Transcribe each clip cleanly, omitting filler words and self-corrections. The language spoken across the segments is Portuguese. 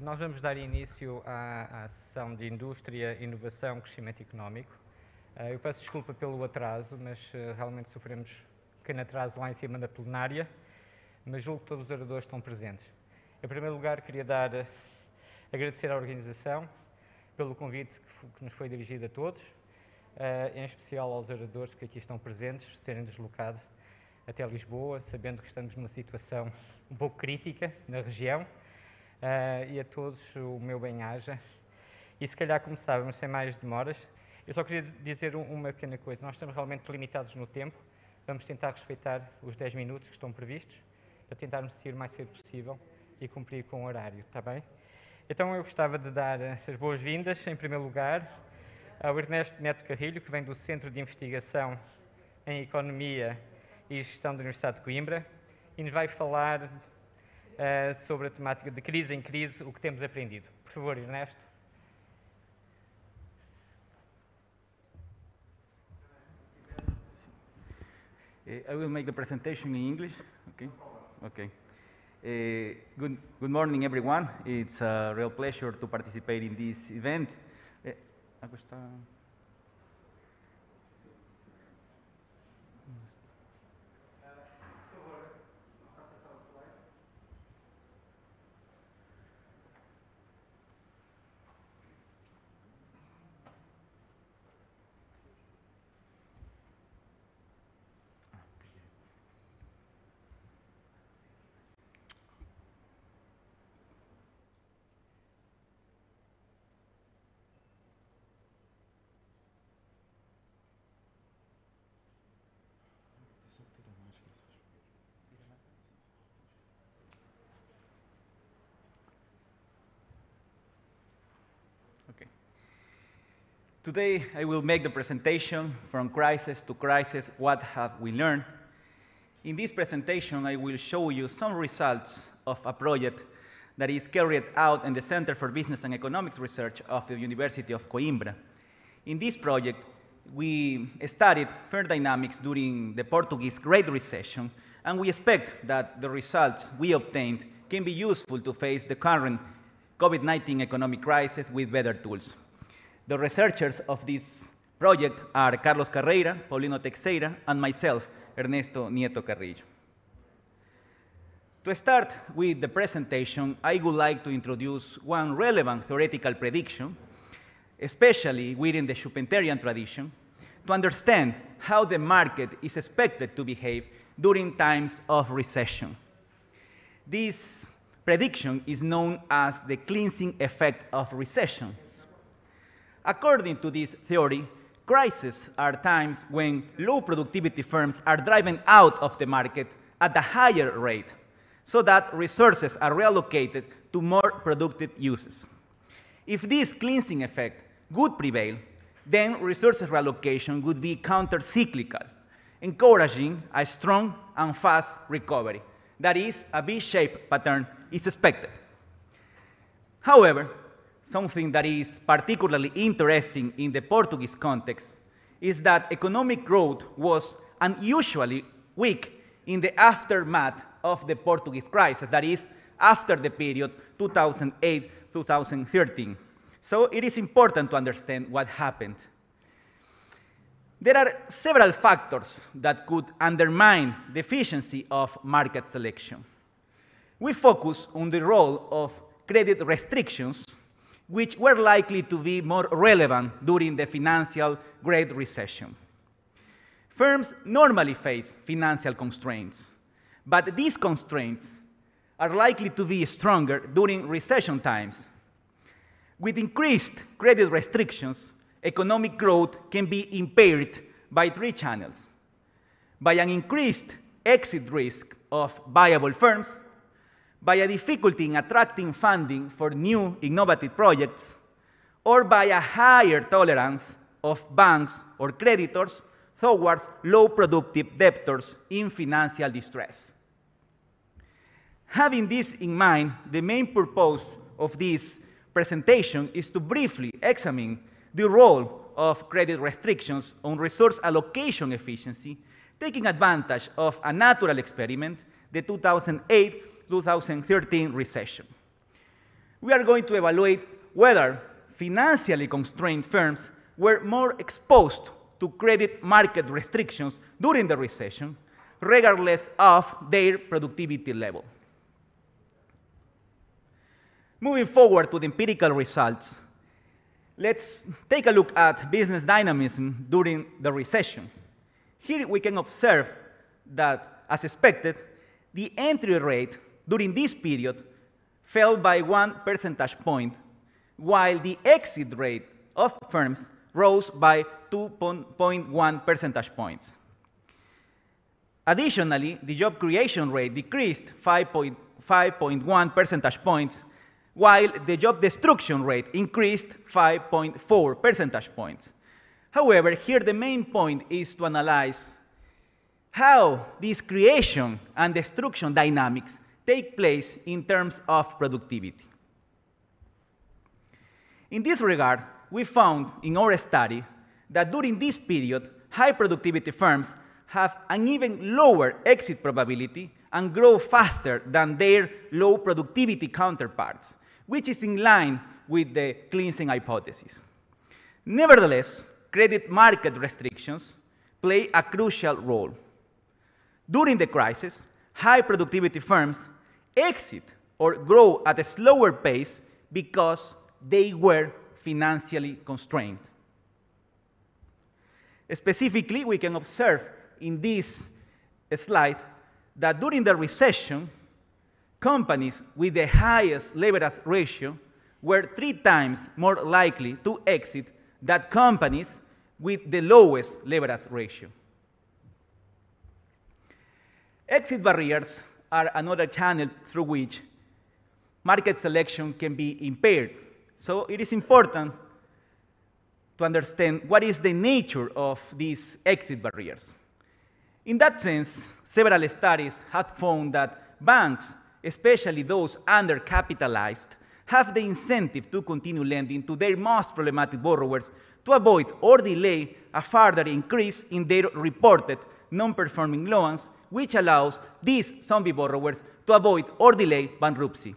Nós vamos dar início à sessão de Indústria, Inovação e Crescimento Económico. Eu peço desculpa pelo atraso, mas realmente sofremos um pequeno atraso lá em cima na plenária, mas julgo que todos os oradores estão presentes. Em primeiro lugar, queria agradecer à organização pelo convite que nos foi dirigido a todos, em especial aos oradores que aqui estão presentes, se terem deslocado até Lisboa, sabendo que estamos numa situação um pouco crítica na região, e a todos o meu bem-aja. E se calhar começávamos sem mais demoras. Eu só queria dizer uma pequena coisa. Nós estamos realmente limitados no tempo. Vamos tentar respeitar os 10 minutos que estão previstos, para tentarmos sair o mais cedo possível e cumprir com o horário, está bem? Então eu gostava de dar as boas-vindas, em primeiro lugar, ao Ernesto Neto Carrilho, que vem do Centro de Investigação em Economia e Gestão da Universidade de Coimbra, e nos vai falar sobre a temática de crise em crise, o que temos aprendido. Por favor, Ernesto. I will make the presentation in English. Okay. Okay. Good morning, everyone. It's a real pleasure to participate in this event. Okay. Today, I will make the presentation from crisis to crisis, what have we learned? In this presentation, I will show you some results of a project that is carried out in the Center for Business and Economics Research of the University of Coimbra. In this project, we studied fare dynamics during the Portuguese Great Recession, and we expect that the results we obtained can be useful to face the current COVID-19 economic crisis with better tools. The researchers of this project are Carlos Carreira, Paulino Teixeira, and myself, Ernesto Nieto Carrillo. To start with the presentation, I would like to introduce one relevant theoretical prediction, especially within the Schumpeterian tradition, to understand how the market is expected to behave during times of recession. This prediction is known as the cleansing effect of recessions. According to this theory, crises are times when low productivity firms are driven out of the market at a higher rate, so that resources are reallocated to more productive uses. If this cleansing effect would prevail, then resources reallocation would be counter-cyclical, encouraging a strong and fast recovery. That is, a V-shaped pattern is expected. However, something that is particularly interesting in the Portuguese context is that economic growth was unusually weak in the aftermath of the Portuguese crisis, that is, after the period 2008-2013. So it is important to understand what happened. There are several factors that could undermine the efficiency of market selection. We focus on the role of credit restrictions, which were likely to be more relevant during the financial Great Recession. Firms normally face financial constraints, but these constraints are likely to be stronger during recession times. With increased credit restrictions, economic growth can be impaired by three channels: by an increased exit risk of viable firms, by a difficulty in attracting funding for new innovative projects, or by a higher tolerance of banks or creditors towards low productive debtors in financial distress. Having this in mind, the main purpose of this presentation is to briefly examine the role of credit restrictions on resource allocation efficiency, taking advantage of a natural experiment, the 2008-2013 recession. we are going to evaluate whether financially constrained firms were more exposed to credit market restrictions during the recession, regardless of their productivity level. Moving forward to the empirical results, let's take a look at business dynamism during the recession. Here we can observe that, as expected, the entry rate during this period fell by 1 percentage point, while the exit rate of firms rose by 2.1 percentage points. Additionally, the job creation rate decreased 5.1 percentage points, while the job destruction rate increased 5.4 percentage points. However, here the main point is to analyze how these creation and destruction dynamics take place in terms of productivity. In this regard, we found in our study that during this period, high productivity firms have an even lower exit probability and grow faster than their low productivity counterparts, which is in line with the cleansing hypothesis. Nevertheless, credit market restrictions play a crucial role. During the crisis, high productivity firms exit or grow at a slower pace because they were financially constrained. Specifically, we can observe in this slide that during the recession, companies with the highest leverage ratio were 3 times more likely to exit than companies with the lowest leverage ratio. Exit barriers are another channel through which market selection can be impaired. So it is important to understand what is the nature of these exit barriers. In that sense, several studies have found that banks, especially those undercapitalized, have the incentive to continue lending to their most problematic borrowers to avoid or delay a further increase in their reported non-performing loans, which allows these zombie borrowers to avoid or delay bankruptcy.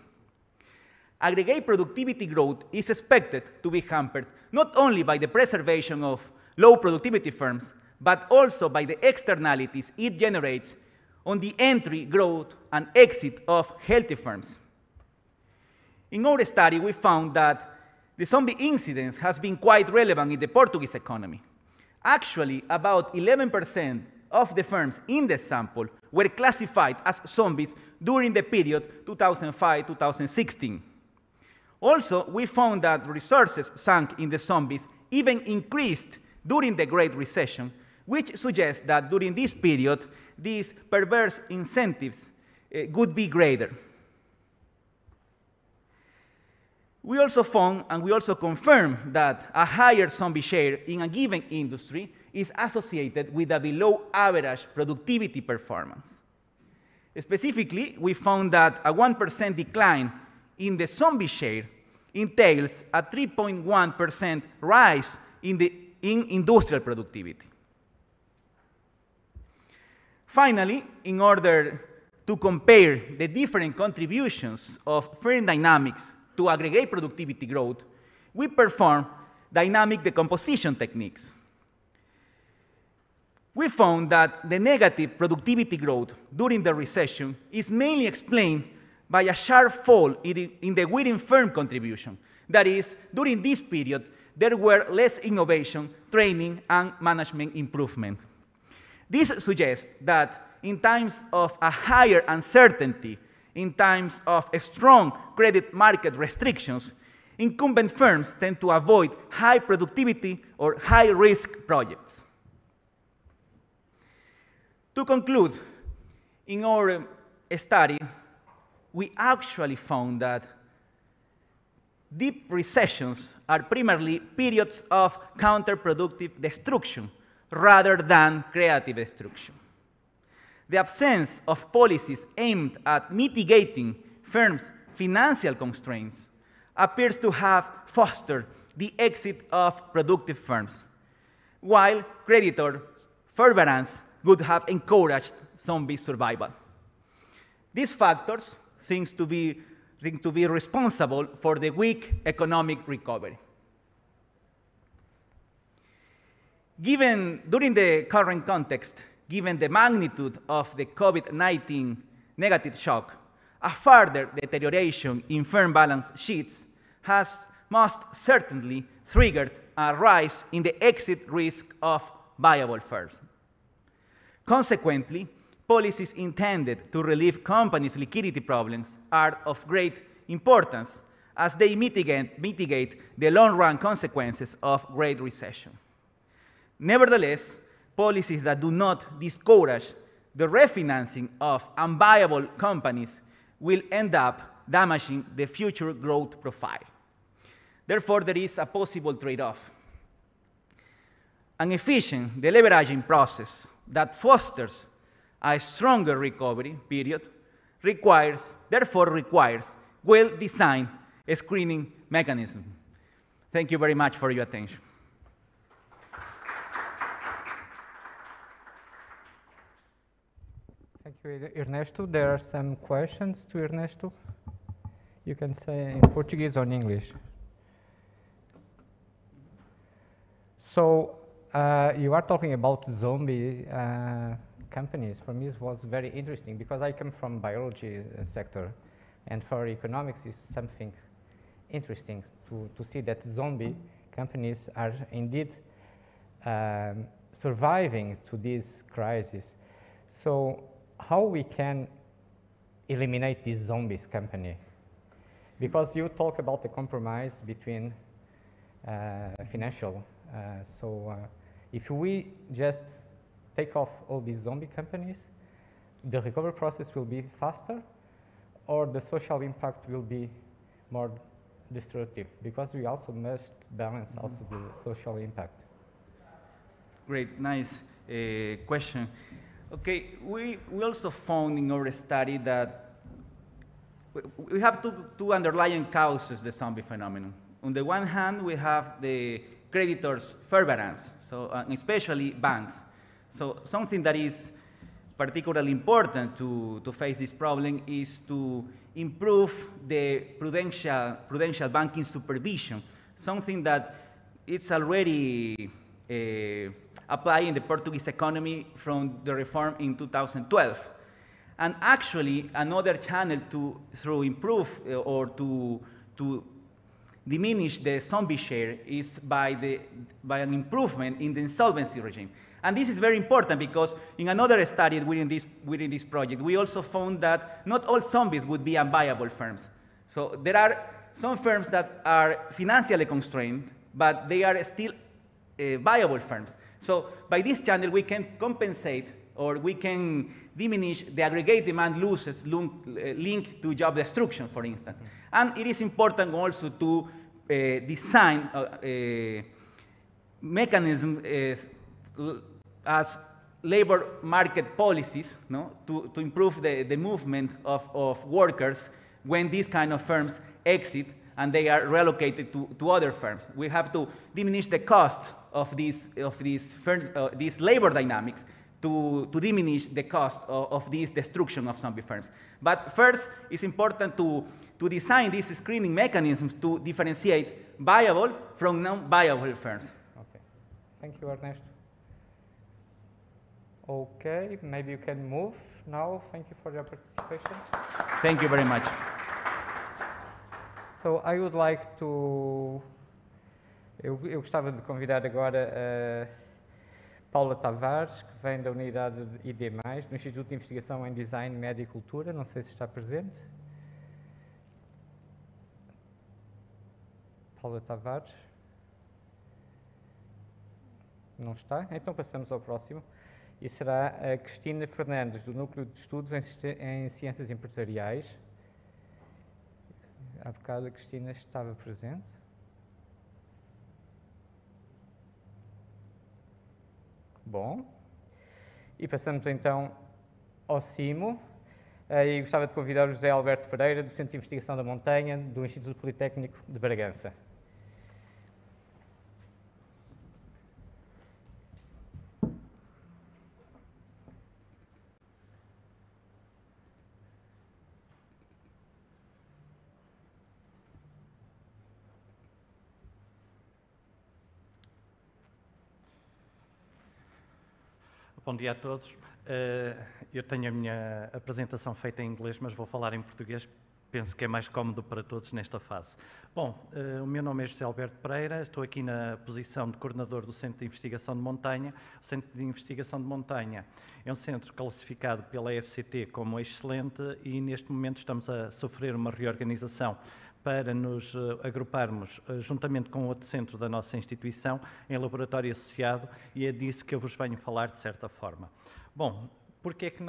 Aggregate productivity growth is expected to be hampered not only by the preservation of low productivity firms, but also by the externalities it generates on the entry, growth, and exit of healthy firms. In our study, we found that the zombie incidence has been quite relevant in the Portuguese economy. Actually, about 11% of the firms in the sample were classified as zombies during the period 2005-2016. Also, we found that resources sunk in the zombies even increased during the Great Recession, which suggests that during this period, these perverse incentives would be greater. We also found, and we also confirmed, that a higher zombie share in a given industry is associated with a below-average productivity performance. Specifically, we found that a 1% decline in the zombie share entails a 3.1% rise in industrial productivity. Finally, in order to compare the different contributions of firm dynamics to aggregate productivity growth, we performed dynamic decomposition techniques. We found that the negative productivity growth during the recession is mainly explained by a sharp fall in the within firm contribution. That is, during this period, there were less innovation, training, and management improvement. This suggests that in times of a higher uncertainty, in times of strong credit market restrictions, incumbent firms tend to avoid high productivity or high risk projects. To conclude, in our study, we actually found that deep recessions are primarily periods of counterproductive destruction rather than creative destruction. The absence of policies aimed at mitigating firms' financial constraints appears to have fostered the exit of productive firms, while creditor forbearance would have encouraged zombie survival. These factors seem to be to be responsible for the weak economic recovery. During the current context, given the magnitude of the COVID-19 negative shock, a further deterioration in firm balance sheets has most certainly triggered a rise in the exit risk of viable firms. Consequently, policies intended to relieve companies' liquidity problems are of great importance as they mitigate the long-run consequences of Great Recession. Nevertheless, policies that do not discourage the refinancing of unviable companies will end up damaging the future growth profile. Therefore, there is a possible trade-off. An efficient deleveraging process that fosters a stronger recovery period therefore requires well-designed screening mechanism. Thank you very much for your attention. Thank you, Ernesto. There are some questions to Ernesto. You can say in Portuguese or in English. So you are talking about zombie companies. For me, it was very interesting because I come from biology sector, and for economics is something interesting to see that zombie companies are indeed surviving to this crisis. So how we can eliminate this zombies company? Because you talk about the compromise between financial. If we just take off all these zombie companies, the recovery process will be faster, or the social impact will be more destructive, because we also must balance also the social impact. Great, nice question. Okay, we also found in our study that we have two underlying causes of the zombie phenomenon. On the one hand, we have the creditors' forbearance, so especially banks. So something that is particularly important to face this problem is to improve the prudential banking supervision, something that it's already applying the Portuguese economy from the reform in 2012. And actually, another channel to improve or to diminish the zombie share is by an improvement in the insolvency regime. And this is very important because in another study within this project, we also found that not all zombies would be unviable firms. So there are some firms that are financially constrained, but they are still viable firms. So by this channel, we can compensate or we can diminish the aggregate demand losses linked to job destruction, for instance. And it is important also to design mechanisms as labor market policies, no, to improve the movement of workers when these kind of firms exit and they are relocated to other firms. We have to diminish the cost of these labor dynamics to diminish the cost of this destruction of zombie firms. But first, it's important to design these screening mechanisms to differentiate viable from non-viable firms. Okay. Thank you, Ernesto. Okay, maybe you can move now. Thank you for your participation. Thank you very much. So I would like to... Eu gostava de convidar agora a Paula Tavares, que vem da unidade de ID+, do Instituto de Investigação em Design, Média e Cultura. Não sei se está presente. Paula Tavares. Não está? Então passamos ao próximo. E será a Cristina Fernandes, do Núcleo de Estudos em Ciências Empresariais. Há bocado a Cristina estava presente. Bom. E passamos então ao CIMO. E gostava de convidar o José Alberto Pereira, do Centro de Investigação da Montanha, do Instituto Politécnico de Bragança. Bom dia a todos. Eu tenho a minha apresentação feita em inglês, mas vou falar em português. Penso que é mais cómodo para todos nesta fase. Bom, o meu nome é José Alberto Pereira, estou aqui na posição de coordenador do Centro de Investigação de Montanha. O Centro de Investigação de Montanha é um centro classificado pela FCT como excelente e neste momento estamos a sofrer uma reorganização para nos agruparmos juntamente com outro centro da nossa instituição em laboratório associado e é disso que eu vos venho falar de certa forma. Bom, porque é que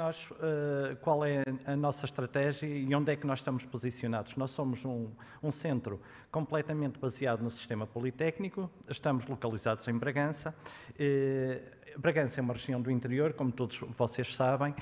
qual é a nossa estratégia e onde é que nós estamos posicionados? Nós somos um centro completamente baseado no sistema politécnico, estamos localizados em Bragança. Bragança é uma região do interior, como todos vocês sabem.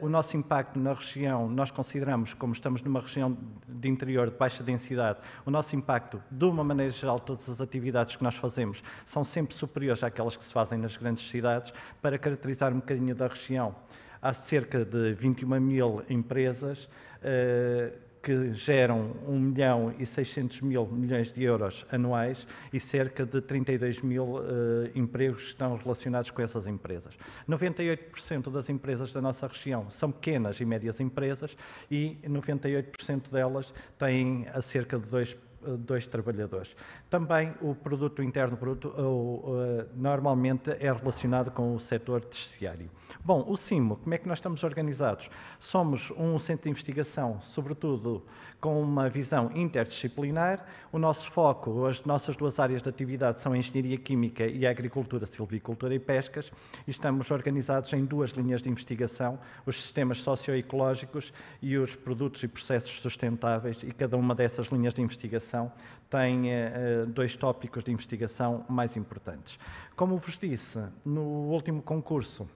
O nosso impacto na região, nós consideramos, como estamos numa região de interior de baixa densidade, o nosso impacto, de uma maneira geral, todas as atividades que nós fazemos são sempre superiores àquelas que se fazem nas grandes cidades. Para caracterizar um bocadinho da região, há cerca de 21 mil empresas que geram 1.600.000 milhões de euros anuais e cerca de 32 mil empregos estão relacionados com essas empresas. 98% das empresas da nossa região são pequenas e médias empresas e 98% delas têm a cerca de dois trabalhadores. Também o produto interno bruto normalmente é relacionado com o setor terciário. Bom, o CIMO, como é que nós estamos organizados? Somos um centro de investigação, sobretudo com uma visão interdisciplinar. O nosso foco, as nossas duas áreas de atividade são a engenharia química e a agricultura, silvicultura e pescas. E estamos organizados em duas linhas de investigação, os sistemas socioecológicos e os produtos e processos sustentáveis, e cada uma dessas linhas de investigação tem dois tópicos de investigação mais importantes. Como vos disse, no último concurso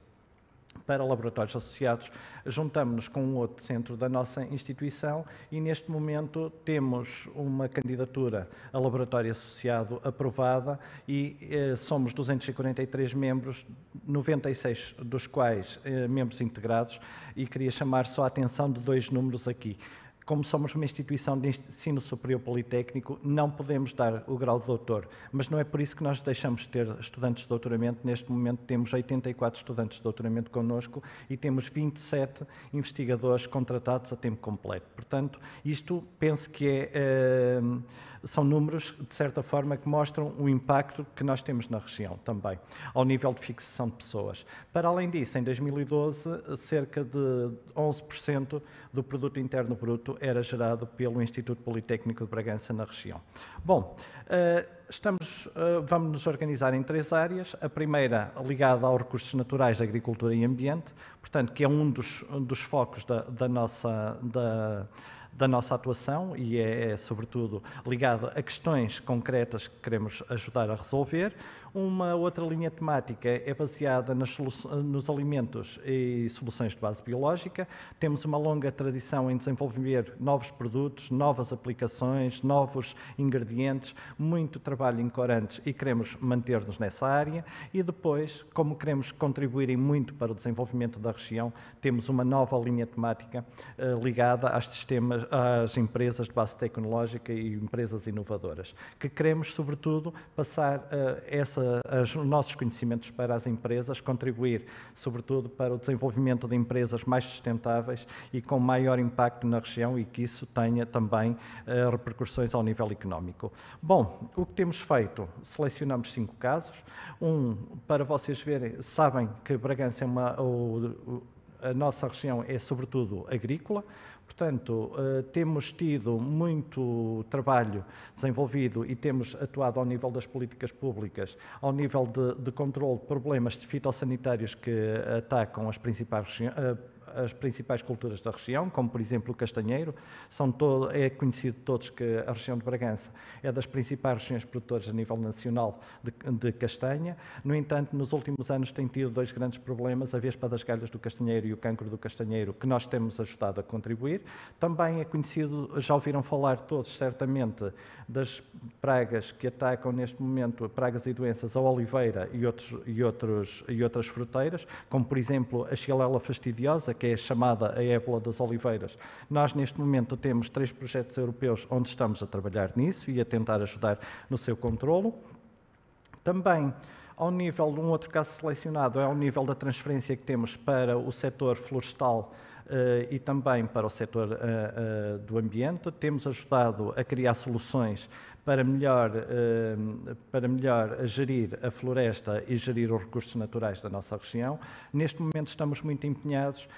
para laboratórios associados, juntamos-nos com um outro centro da nossa instituição e neste momento temos uma candidatura a laboratório associado aprovada e somos 243 membros, 96 dos quais membros integrados, e queria chamar só a atenção de dois números aqui. Como somos uma instituição de ensino superior politécnico, não podemos dar o grau de doutor, mas não é por isso que nós deixamos de ter estudantes de doutoramento. Neste momento temos 84 estudantes de doutoramento connosco e temos 27 investigadores contratados a tempo completo. Portanto, isto penso que são números, de certa forma, que mostram o impacto que nós temos na região também, ao nível de fixação de pessoas. Para além disso, em 2012, cerca de 11% do produto interno bruto era gerado pelo Instituto Politécnico de Bragança na região. Bom, vamos nos organizar em três áreas. A primeira ligada aos recursos naturais, agricultura e ambiente, portanto, que é um dos focos da nossa atuação e é sobretudo ligado a questões concretas que queremos ajudar a resolver. Uma outra linha temática é baseada nos alimentos e soluções de base biológica. Temos uma longa tradição em desenvolver novos produtos, novas aplicações, novos ingredientes, muito trabalho em corantes e queremos manter-nos nessa área. E depois, como queremos contribuir muito para o desenvolvimento da região, temos uma nova linha temática ligada às empresas de base tecnológica e empresas inovadoras, que queremos, sobretudo, passar os nossos conhecimentos para as empresas, contribuir, sobretudo, para o desenvolvimento de empresas mais sustentáveis e com maior impacto na região e que isso tenha também repercussões ao nível económico. Bom, o que temos feito? Selecionamos 5 casos. Para vocês verem, sabem que Bragança a nossa região é, sobretudo, agrícola. Portanto, temos tido muito trabalho desenvolvido e temos atuado ao nível das políticas públicas, ao nível de controle de problemas fitossanitários que atacam as principais culturas da região, como, por exemplo, o castanheiro. É conhecido de todos que a região de Bragança é das principais regiões produtoras a nível nacional de castanha. No entanto, nos últimos anos tem tido dois grandes problemas, a vespa das galhas do castanheiro e o cancro do castanheiro, que nós temos ajudado a contribuir. Também é conhecido, já ouviram falar todos, certamente, das pragas que atacam neste momento, pragas e doenças, a oliveira e outras fruteiras, como, por exemplo, a Xylella fastidiosa, que é chamada a ébola das oliveiras. Nós, neste momento, temos 3 projetos europeus onde estamos a trabalhar nisso e a tentar ajudar no seu controlo. Também Ao nível de um outro caso selecionado, é ao nível da transferência que temos para o setor florestal e também para o setor do ambiente. Temos ajudado a criar soluções para melhor gerir a floresta e gerir os recursos naturais da nossa região. Neste momento estamos muito empenhados,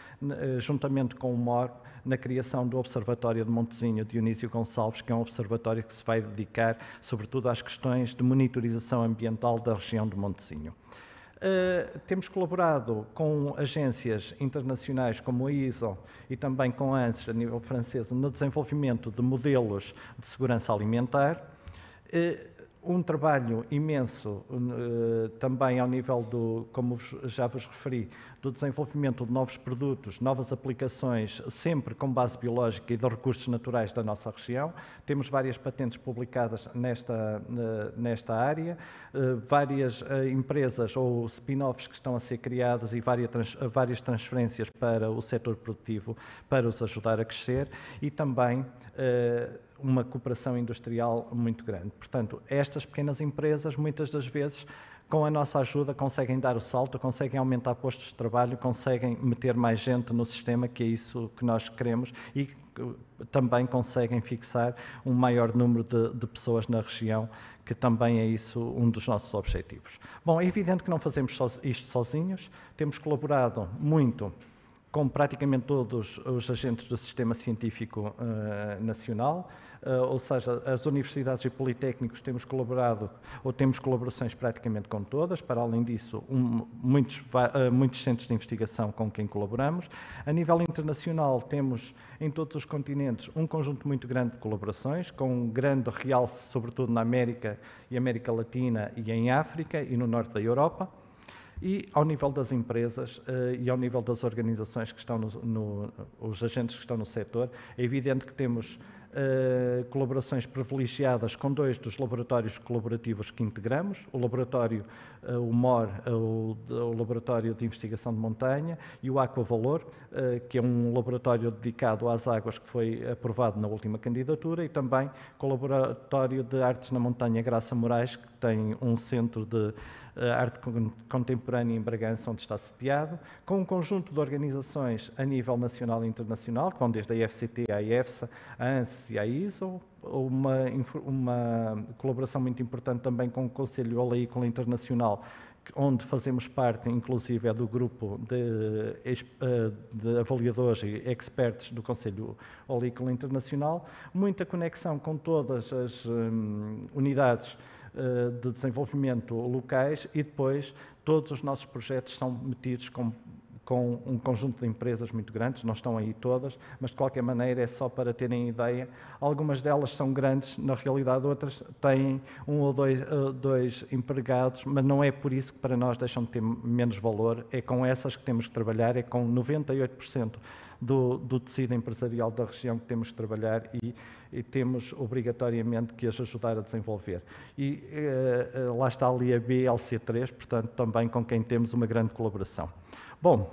juntamente com o MOR, na criação do Observatório de Montesinho Dionísio Gonçalves, que é um observatório que se vai dedicar, sobretudo, às questões de monitorização ambiental da região de Montesinho. Temos colaborado com agências internacionais como a ISO e também com a ANSES, a nível francês, no desenvolvimento de modelos de segurança alimentar. Um trabalho imenso também ao nível como já vos referi, do desenvolvimento de novos produtos, novas aplicações, sempre com base biológica e de recursos naturais da nossa região. Temos várias patentes publicadas nesta área, várias empresas ou spin-offs que estão a ser criadas e várias transferências para o setor produtivo para os ajudar a crescer e também uma cooperação industrial muito grande. Portanto, estas pequenas empresas, muitas das vezes, com a nossa ajuda, conseguem dar o salto, conseguem aumentar postos de trabalho, conseguem meter mais gente no sistema, que é isso que nós queremos, e também conseguem fixar um maior número de pessoas na região, que também é isso um dos nossos objetivos. Bom, é evidente que não fazemos isto sozinhos, temos colaborado muito com praticamente todos os agentes do sistema científico nacional, ou seja, as universidades e politécnicos temos colaborado, ou temos colaborações praticamente com todas, para além disso, muitos centros de investigação com quem colaboramos. A nível internacional, temos em todos os continentes um conjunto muito grande de colaborações, com um grande realce, sobretudo na América e América Latina e em África e no norte da Europa. E ao nível das empresas e ao nível das organizações que estão os agentes que estão no setor, é evidente que temos colaborações privilegiadas com 2 dos laboratórios colaborativos que integramos, o laboratório, o MOR, o Laboratório de Investigação de Montanha, e o Aquavalor, que é um laboratório dedicado às águas que foi aprovado na última candidatura, e também com o Laboratório de Artes na Montanha Graça Moraes, que tem um centro de arte contemporânea em Bragança, onde está sediado, com um conjunto de organizações a nível nacional e internacional, que vão desde a IFCT à IEFSA, a ANSES e à ISO, uma colaboração muito importante também com o Conselho Oleícola Internacional, onde fazemos parte, inclusive, é do grupo de avaliadores e experts do Conselho Oleícola Internacional, muita conexão com todas as unidades de desenvolvimento locais e depois todos os nossos projetos são metidos com um conjunto de empresas muito grandes, não estão aí todas, mas de qualquer maneira é só para terem ideia. Algumas delas são grandes, na realidade outras têm 1 ou 2 empregados, mas não é por isso que para nós deixam de ter menos valor, é com essas que temos que trabalhar, é com 98% do tecido empresarial da região que temos que trabalhar e temos obrigatoriamente que as ajudar a desenvolver. E lá está ali a BLC3, portanto também com quem temos uma grande colaboração. Bom,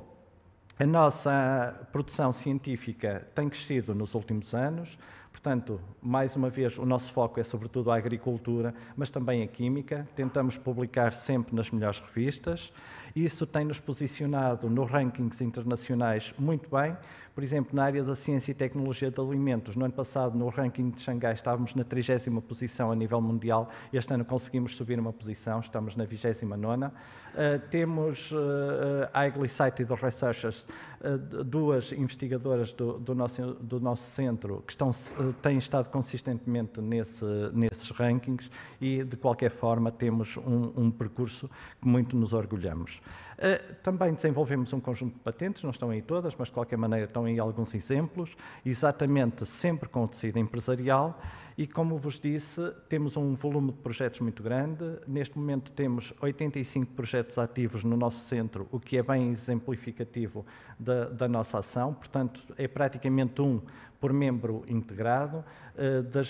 a nossa produção científica tem crescido nos últimos anos, portanto, mais uma vez, o nosso foco é sobretudo a agricultura, mas também a química. Tentamos publicar sempre nas melhores revistas. Isso tem-nos posicionado nos rankings internacionais muito bem. Por exemplo, na área da ciência e tecnologia de alimentos, no ano passado, no ranking de Xangai, estávamos na 30ª posição a nível mundial. Este ano conseguimos subir uma posição, estamos na 29ª. Temos a Egli Cited Researchers, 2 investigadoras do nosso centro que têm estado consistentemente nesses rankings e, de qualquer forma, temos um percurso que muito nos orgulhamos. Também desenvolvemos um conjunto de patentes, não estão aí todas, mas de qualquer maneira estão aí alguns exemplos, exatamente sempre com o tecido empresarial. E, como vos disse, temos um volume de projetos muito grande. Neste momento temos 85 projetos ativos no nosso centro, o que é bem exemplificativo da nossa ação. Portanto, é praticamente um por membro integrado, das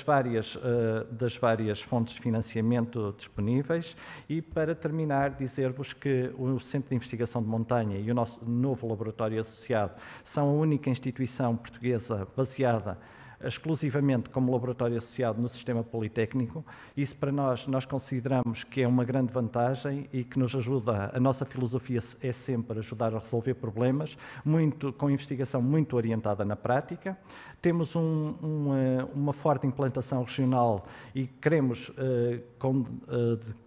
várias fontes de financiamento disponíveis. E, para terminar, dizer-vos que o Centro de Investigação de Montanha e o nosso novo laboratório associado são a única instituição portuguesa baseada exclusivamente como laboratório associado no sistema politécnico. Isso para nós consideramos que é uma grande vantagem e que nos ajuda, a nossa filosofia é sempre ajudar a resolver problemas, com investigação muito orientada na prática. Temos uma forte implantação regional e queremos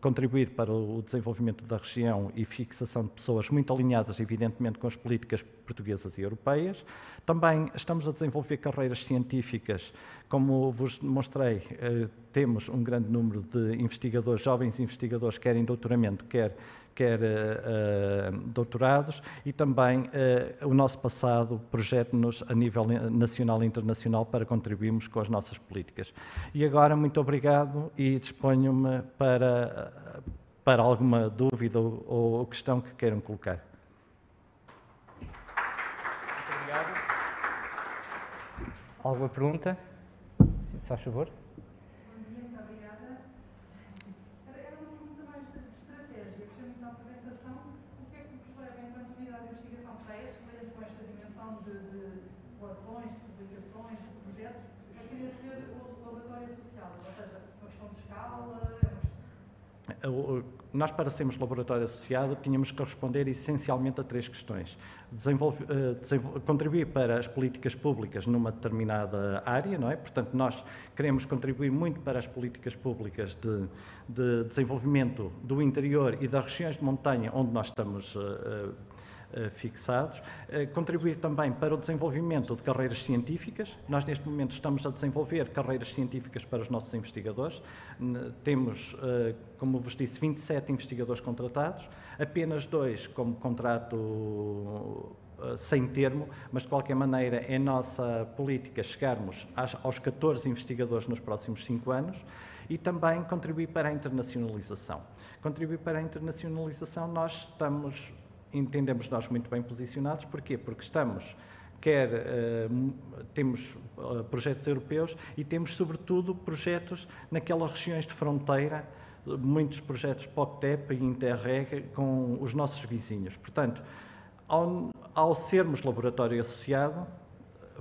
contribuir para o desenvolvimento da região e fixação de pessoas muito alinhadas, evidentemente, com as políticas portuguesas e europeias. Também estamos a desenvolver carreiras científicas. Como vos mostrei, temos um grande número de investigadores, jovens investigadores, quer em doutoramento, quer doutorados, e também o nosso passado projeta-nos a nível nacional e internacional para contribuirmos com as nossas políticas. E agora, muito obrigado e disponho-me para alguma dúvida ou questão que queiram colocar. Muito obrigado. Alguma pergunta? Sim, só a favor. Nós, para sermos laboratório associado, tínhamos que responder essencialmente a 3 questões. Contribuir para as políticas públicas numa determinada área, não é? Portanto, nós queremos contribuir muito para as políticas públicas de desenvolvimento do interior e das regiões de montanha onde nós estamos fixados, contribuir também para o desenvolvimento de carreiras científicas. Nós, neste momento, estamos a desenvolver carreiras científicas para os nossos investigadores. Temos, como vos disse, 27 investigadores contratados, apenas 2 como contrato sem termo, mas de qualquer maneira é nossa política chegarmos aos 14 investigadores nos próximos 5 anos. E também contribuir para a internacionalização. Contribuir para a internacionalização, entendemos nós muito bem posicionados. Porquê? Porque temos projetos europeus e temos, sobretudo, projetos naquelas regiões de fronteira, muitos projetos POCTEP e Interreg com os nossos vizinhos. Portanto, ao sermos laboratório associado,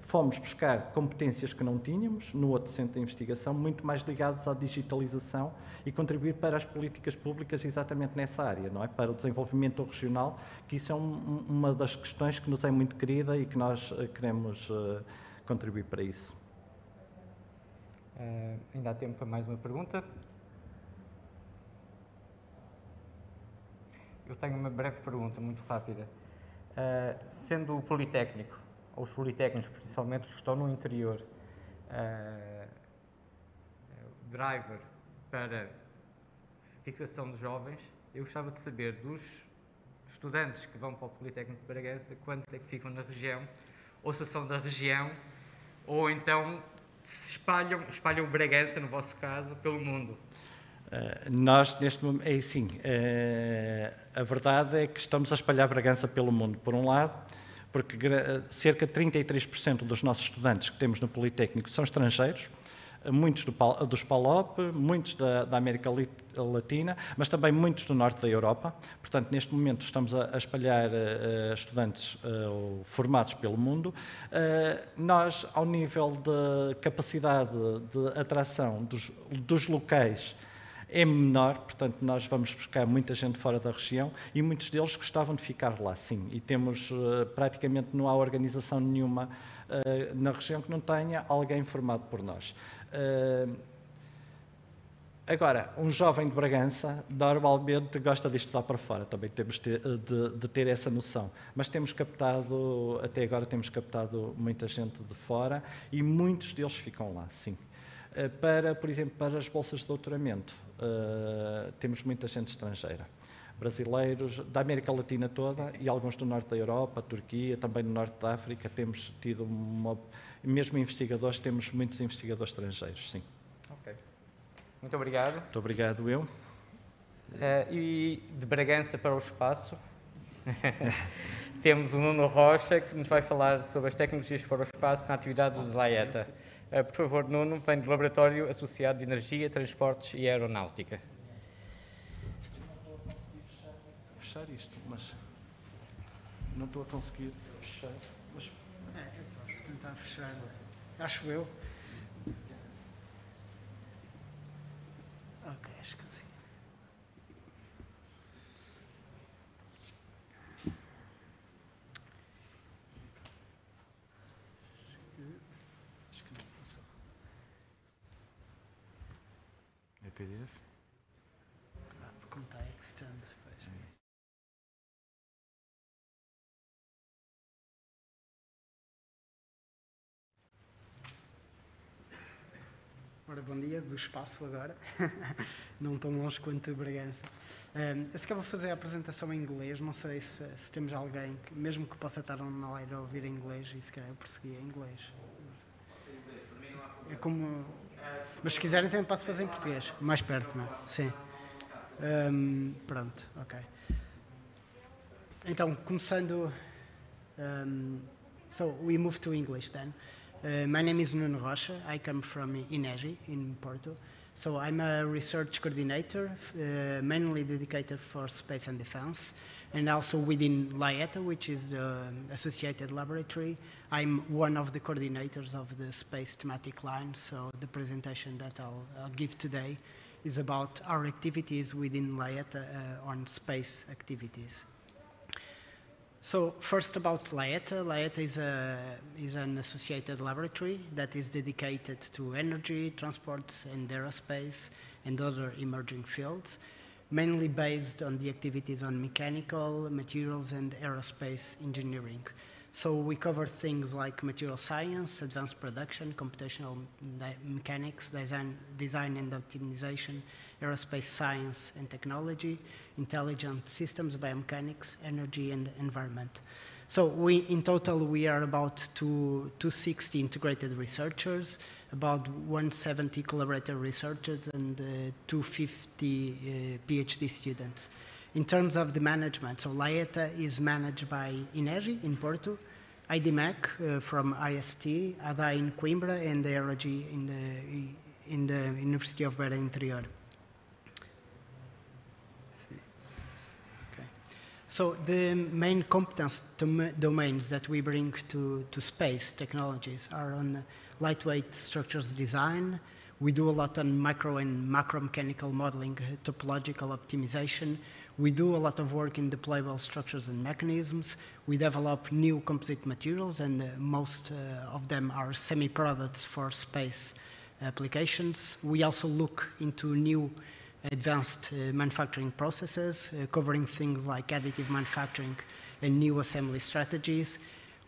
fomos buscar competências que não tínhamos no outro centro de investigação, muito mais ligados à digitalização e contribuir para as políticas públicas exatamente nessa área, não é? Para o desenvolvimento regional, que isso é uma das questões que nos é muito querida e que nós queremos contribuir para isso. Ainda há tempo para mais uma pergunta. Eu tenho uma breve pergunta, muito rápida. Sendo o Politécnico, ou os politécnicos, principalmente os que estão no interior, driver para fixação de jovens, eu gostava de saber dos estudantes que vão para o Politécnico de Bragança, quantos é que ficam na região, ou se são da região, ou então se espalham Bragança, no vosso caso, pelo mundo. Nós, neste momento, é assim, a verdade é que estamos a espalhar Bragança pelo mundo, por um lado, porque cerca de 33% dos nossos estudantes que temos no Politécnico são estrangeiros, muitos dos PALOP, muitos da América Latina, mas também muitos do norte da Europa. Portanto, neste momento estamos a espalhar estudantes formados pelo mundo. Nós, ao nível de capacidade de atração dos locais, é menor, portanto, nós vamos buscar muita gente fora da região e muitos deles gostavam de ficar lá, sim. E temos, praticamente, não há organização nenhuma na região que não tenha alguém formado por nós. Agora, um jovem de Bragança, normalmente, gosta de estudar para fora, também temos de ter essa noção. Mas temos captado, até agora, temos captado muita gente de fora e muitos deles ficam lá, sim. Por exemplo, para as bolsas de doutoramento, temos muita gente estrangeira. Brasileiros, da América Latina toda e alguns do norte da Europa, Turquia, também no norte da África, temos tido mesmo investigadores, temos muitos investigadores estrangeiros, sim. Ok. Muito obrigado. Muito obrigado, eu. E de Bragança para o espaço, temos o Nuno Rocha, que nos vai falar sobre as tecnologias para o espaço na atividade do LAETA. Por favor, Nuno, vem do Laboratório Associado de Energia, Transportes e Aeronáutica. Fechar isto, mas não estou a conseguir fechar. Mas... eu posso tentar fechar, acho eu. Ora, bom dia, do espaço agora, não tão longe quanto Bragança. Eu se calhar vou fazer a apresentação em inglês, não sei se temos alguém, mesmo que possa estar na live a ouvir em inglês, e se calhar eu persegui em inglês. É como... Mas se quiserem também posso fazer em português, mais perto, não é? Sim. Pronto, ok. Então, começando... so, we move to English then. My name is Nuno Rocha. I come from INEGI in Porto. So I'm a research coordinator, mainly dedicated for space and defense, and also within LAETA, which is the associated laboratory. I'm one of the coordinators of the space thematic line, so the presentation that I'll give today is about our activities within LAETA on space activities. So first about LAETA. LAETA is an associated laboratory that is dedicated to energy, transport, and aerospace, and other emerging fields, mainly based on the activities on mechanical, materials, and aerospace engineering. So we cover things like material science, advanced production, computational mechanics, design and optimization, aerospace science and technology, intelligent systems, biomechanics, energy, and environment. So in total, we are about 260 integrated researchers, about 170 collaborator researchers, and 250 PhD students. In terms of the management, so LAETA is managed by INEGI in Porto, IDMEC from IST, ADA in Coimbra, and the ROG in the University of Beira Interior. So the main competence domains that we bring to space technologies are on lightweight structures design. We do a lot on micro and macro mechanical modeling, topological optimization. We do a lot of work in deployable structures and mechanisms. We develop new composite materials, and most of them are semi-products for space applications. We also look into new advanced manufacturing processes, covering things like additive manufacturing and new assembly strategies.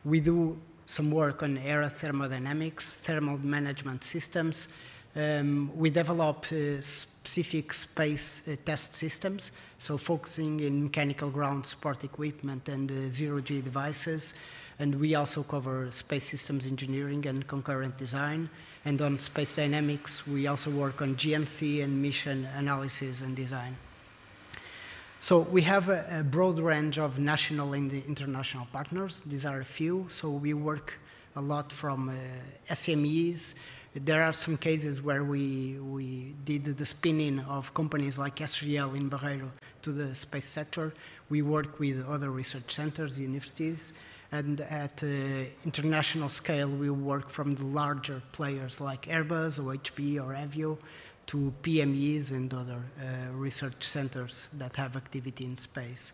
We do some work on aerothermodynamics, thermal management systems. We develop specific space test systems, so focusing in mechanical ground support equipment and zero-G devices. And we also cover space systems engineering and concurrent design. And on space dynamics, we also work on GNC and mission analysis and design. So we have a broad range of national and international partners. These are a few. So we work a lot from SMEs. There are some cases where we did the spin-in of companies like SGL in Barreiro to the space sector. We work with other research centers, universities. And at international scale, we work from the larger players like Airbus or HP or Avio to PMEs and other research centers that have activity in space.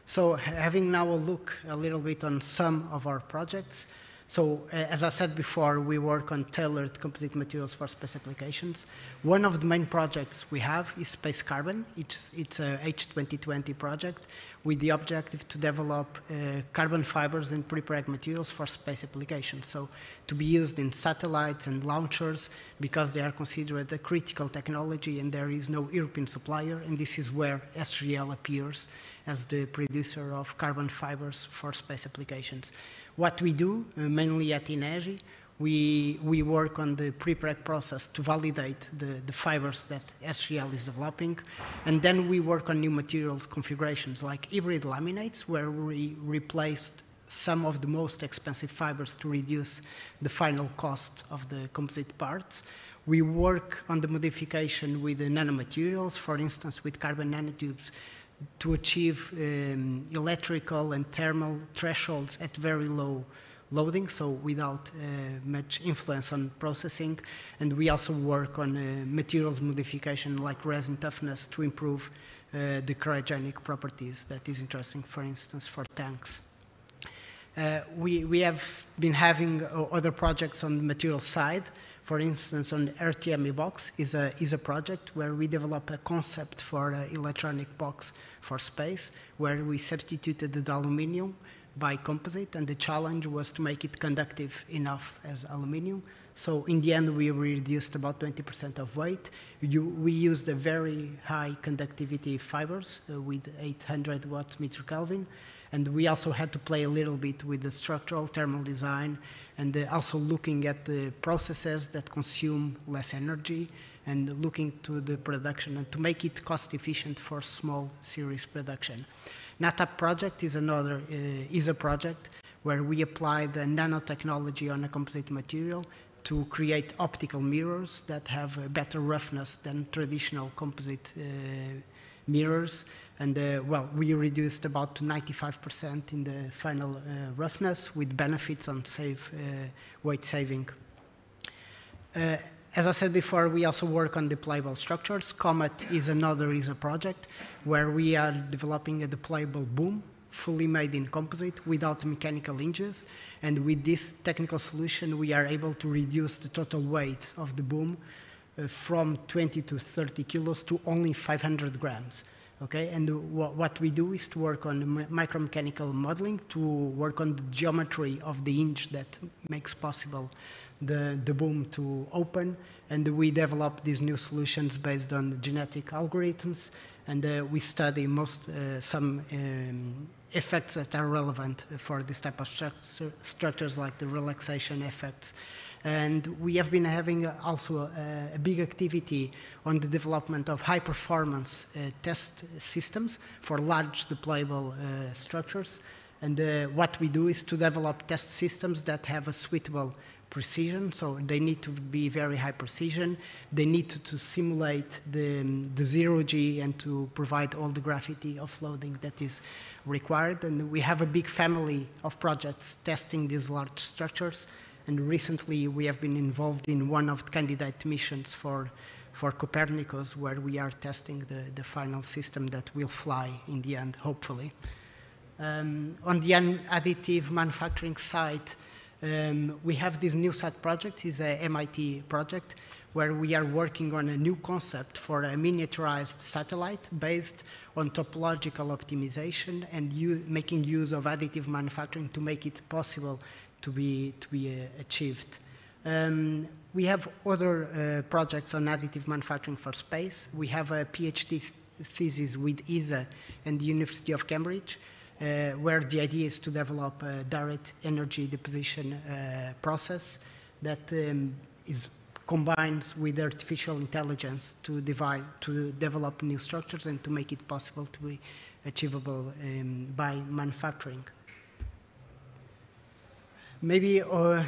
So having now a look a little bit on some of our projects. So as I said before, we work on tailored composite materials for space applications. One of the main projects we have is Space Carbon. It's a H2020 project with the objective to develop carbon fibers and prepreg materials for space applications. So to be used in satellites and launchers because they are considered a critical technology and there is no European supplier, and this is where SGL appears as the producer of carbon fibers for space applications. What we do, mainly at INEGI, we work on the prepreg process to validate the fibers that SGL is developing, and then we work on new materials configurations like hybrid laminates, where we replaced some of the most expensive fibers to reduce the final cost of the composite parts. We work on the modification with the nanomaterials, for instance, with carbon nanotubes, to achieve electrical and thermal thresholds at very low loading, so without much influence on processing. And we also work on materials modification like resin toughness to improve the cryogenic properties that is interesting, for instance, for tanks. We have been having other projects on the material side. For instance, on RTME box is a project where we develop a concept for an electronic box for space, where we substituted the aluminium by composite, and the challenge was to make it conductive enough as aluminium. So in the end, we reduced about 20% of weight. We used a very high conductivity fibers with 800 watt-meter Kelvin. And we also had to play a little bit with the structural thermal design and also looking at the processes that consume less energy and looking to the production and to make it cost efficient for small series production. NATAP project is a project where we apply the nanotechnology on a composite material to create optical mirrors that have a better roughness than traditional composite mirrors. And well, we reduced about 95% in the final roughness with benefits on weight saving. As I said before, we also work on deployable structures. Comet is another ESA project where we are developing a deployable boom fully made in composite without mechanical hinges. And with this technical solution, we are able to reduce the total weight of the boom from 20 to 30 kilos to only 500 grams. Okay, and what we do is to work on micromechanical modeling, to work on the geometry of the hinge that makes possible the boom to open, and we develop these new solutions based on genetic algorithms, and we study some effects that are relevant for this type of structures, like the relaxation effects. And we have been having also a big activity on the development of high-performance test systems for large deployable structures. And what we do is to develop test systems that have a suitable precision. So they need to be very high precision. They need to simulate the zero-G and to provide all the gravity offloading that is required. And we have a big family of projects testing these large structures. And recently, we have been involved in one of the candidate missions for Copernicus, where we are testing the final system that will fly in the end, hopefully. On the additive manufacturing side, we have this NewSat project. It's a MIT project where we are working on a new concept for a miniaturized satellite based on topological optimization and making use of additive manufacturing to make it possible to be achieved. We have other projects on additive manufacturing for space. We have a PhD thesis with ESA and the University of Cambridge, where the idea is to develop a direct energy deposition process that combines with artificial intelligence to develop new structures and to make it possible to be achievable by manufacturing. Maybe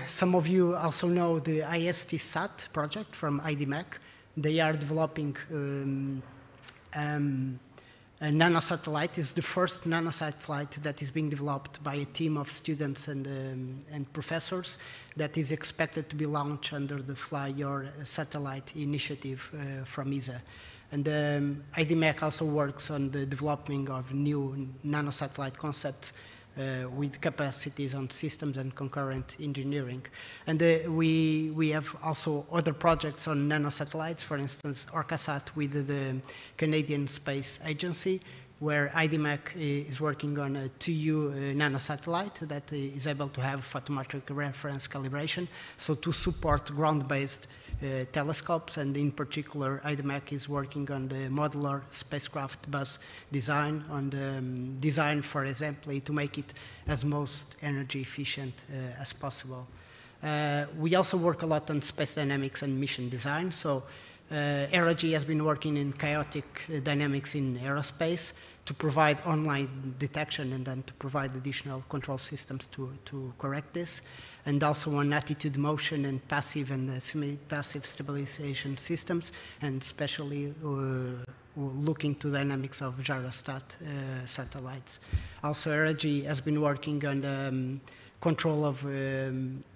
some of you also know the IST-SAT project from IDMEC. They are developing a nanosatellite. It's the first nanosatellite that is being developed by a team of students and professors that is expected to be launched under the Fly Your Satellite initiative from ESA. And IDMEC also works on the development of new nanosatellite concepts with capacities on systems and concurrent engineering. And we have also other projects on nanosatellites, for instance, OrcaSat with the Canadian Space Agency, where IDMEC is working on a 2U nanosatellite that is able to have photometric reference calibration, so to support ground-based telescopes, and in particular, IDMEC is working on the modular spacecraft bus design, on the design, for example, to make it as most energy efficient as possible. We also work a lot on space dynamics and mission design. So Aerog has been working in chaotic dynamics in aerospace to provide online detection and then to provide additional control systems to correct this. And also on attitude motion and passive and semi-passive stabilization systems, and especially looking to dynamics of gyrostat satellites. Also, Aerog has been working on control of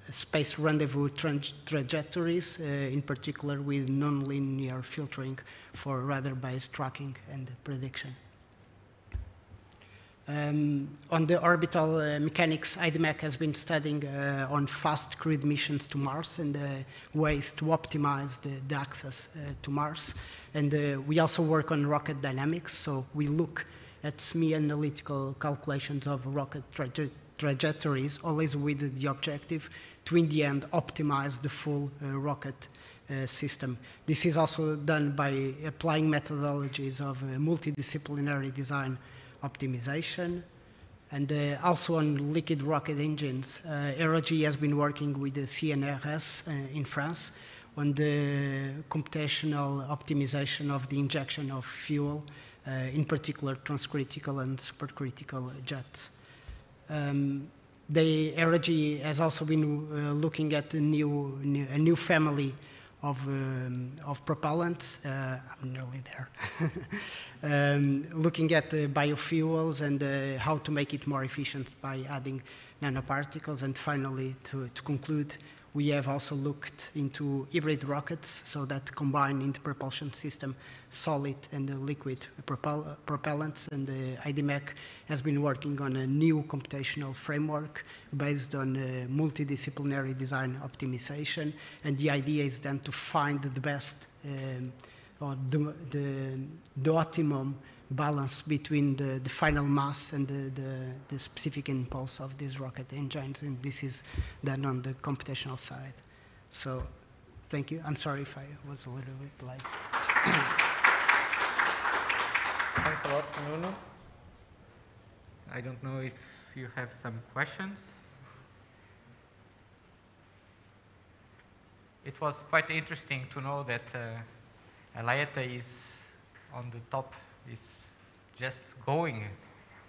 space rendezvous trajectories, in particular with nonlinear filtering for radar-based tracking and prediction. On the orbital mechanics, IDMEC has been studying on fast crewed missions to Mars and ways to optimize the access to Mars. And we also work on rocket dynamics, so we look at semi-analytical calculations of rocket trajectories, always with the objective to, in the end, optimize the full rocket system. This is also done by applying methodologies of multidisciplinary design optimization, and also on liquid rocket engines. Aerogy has been working with the CNRS in France on the computational optimization of the injection of fuel, in particular transcritical and supercritical jets. The Aerogy has also been looking at a new family of propellants. I'm nearly there. Looking at biofuels and how to make it more efficient by adding nanoparticles. And finally, to conclude, we have also looked into hybrid rockets, so that combine in the propulsion system solid and liquid propellants. And IDMEC has been working on a new computational framework based on multidisciplinary design optimization. And the idea is then to find the best or the optimum balance between the final mass and the specific impulse of these rocket engines, and this is done on the computational side. So, thank you. I'm sorry if I was a little bit late. Thanks a lot, Nuno. I don't know if you have some questions. It was quite interesting to know that Alaeta is on the top, is just going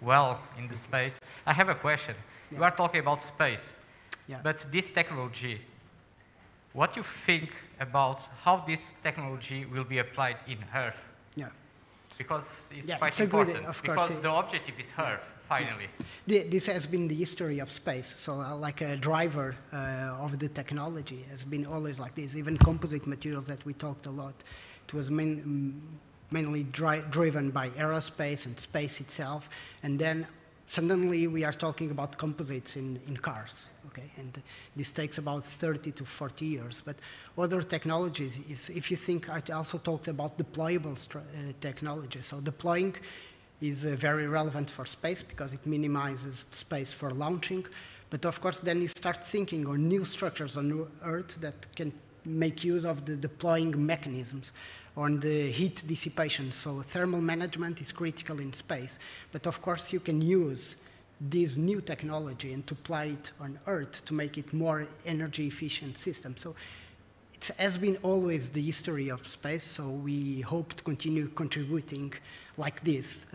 well in the space. I have a question. Yeah. You are talking about space, Yeah. but this technology, what do you think about how this technology will be applied in Earth? Yeah. Because it's Yeah, quite it's a good, important. of course, Because the objective is Earth, finally. This has been the history of space. So like a driver of the technology has been always like this. Even composite materials that we talked a lot, it was mainly driven by aerospace and space itself. And then suddenly we are talking about composites in cars. Okay? And this takes about 30 to 40 years. But other technologies, if you think, I also talked about deployable technology. So deploying is very relevant for space because it minimizes space for launching. But of course, then you start thinking on new structures on Earth that can make use of the deploying mechanisms on the heat dissipation. So thermal management is critical in space. But of course, you can use this new technology and to apply it on Earth to make it more energy efficient system. So it has been always the history of space, so we hope to continue contributing like this.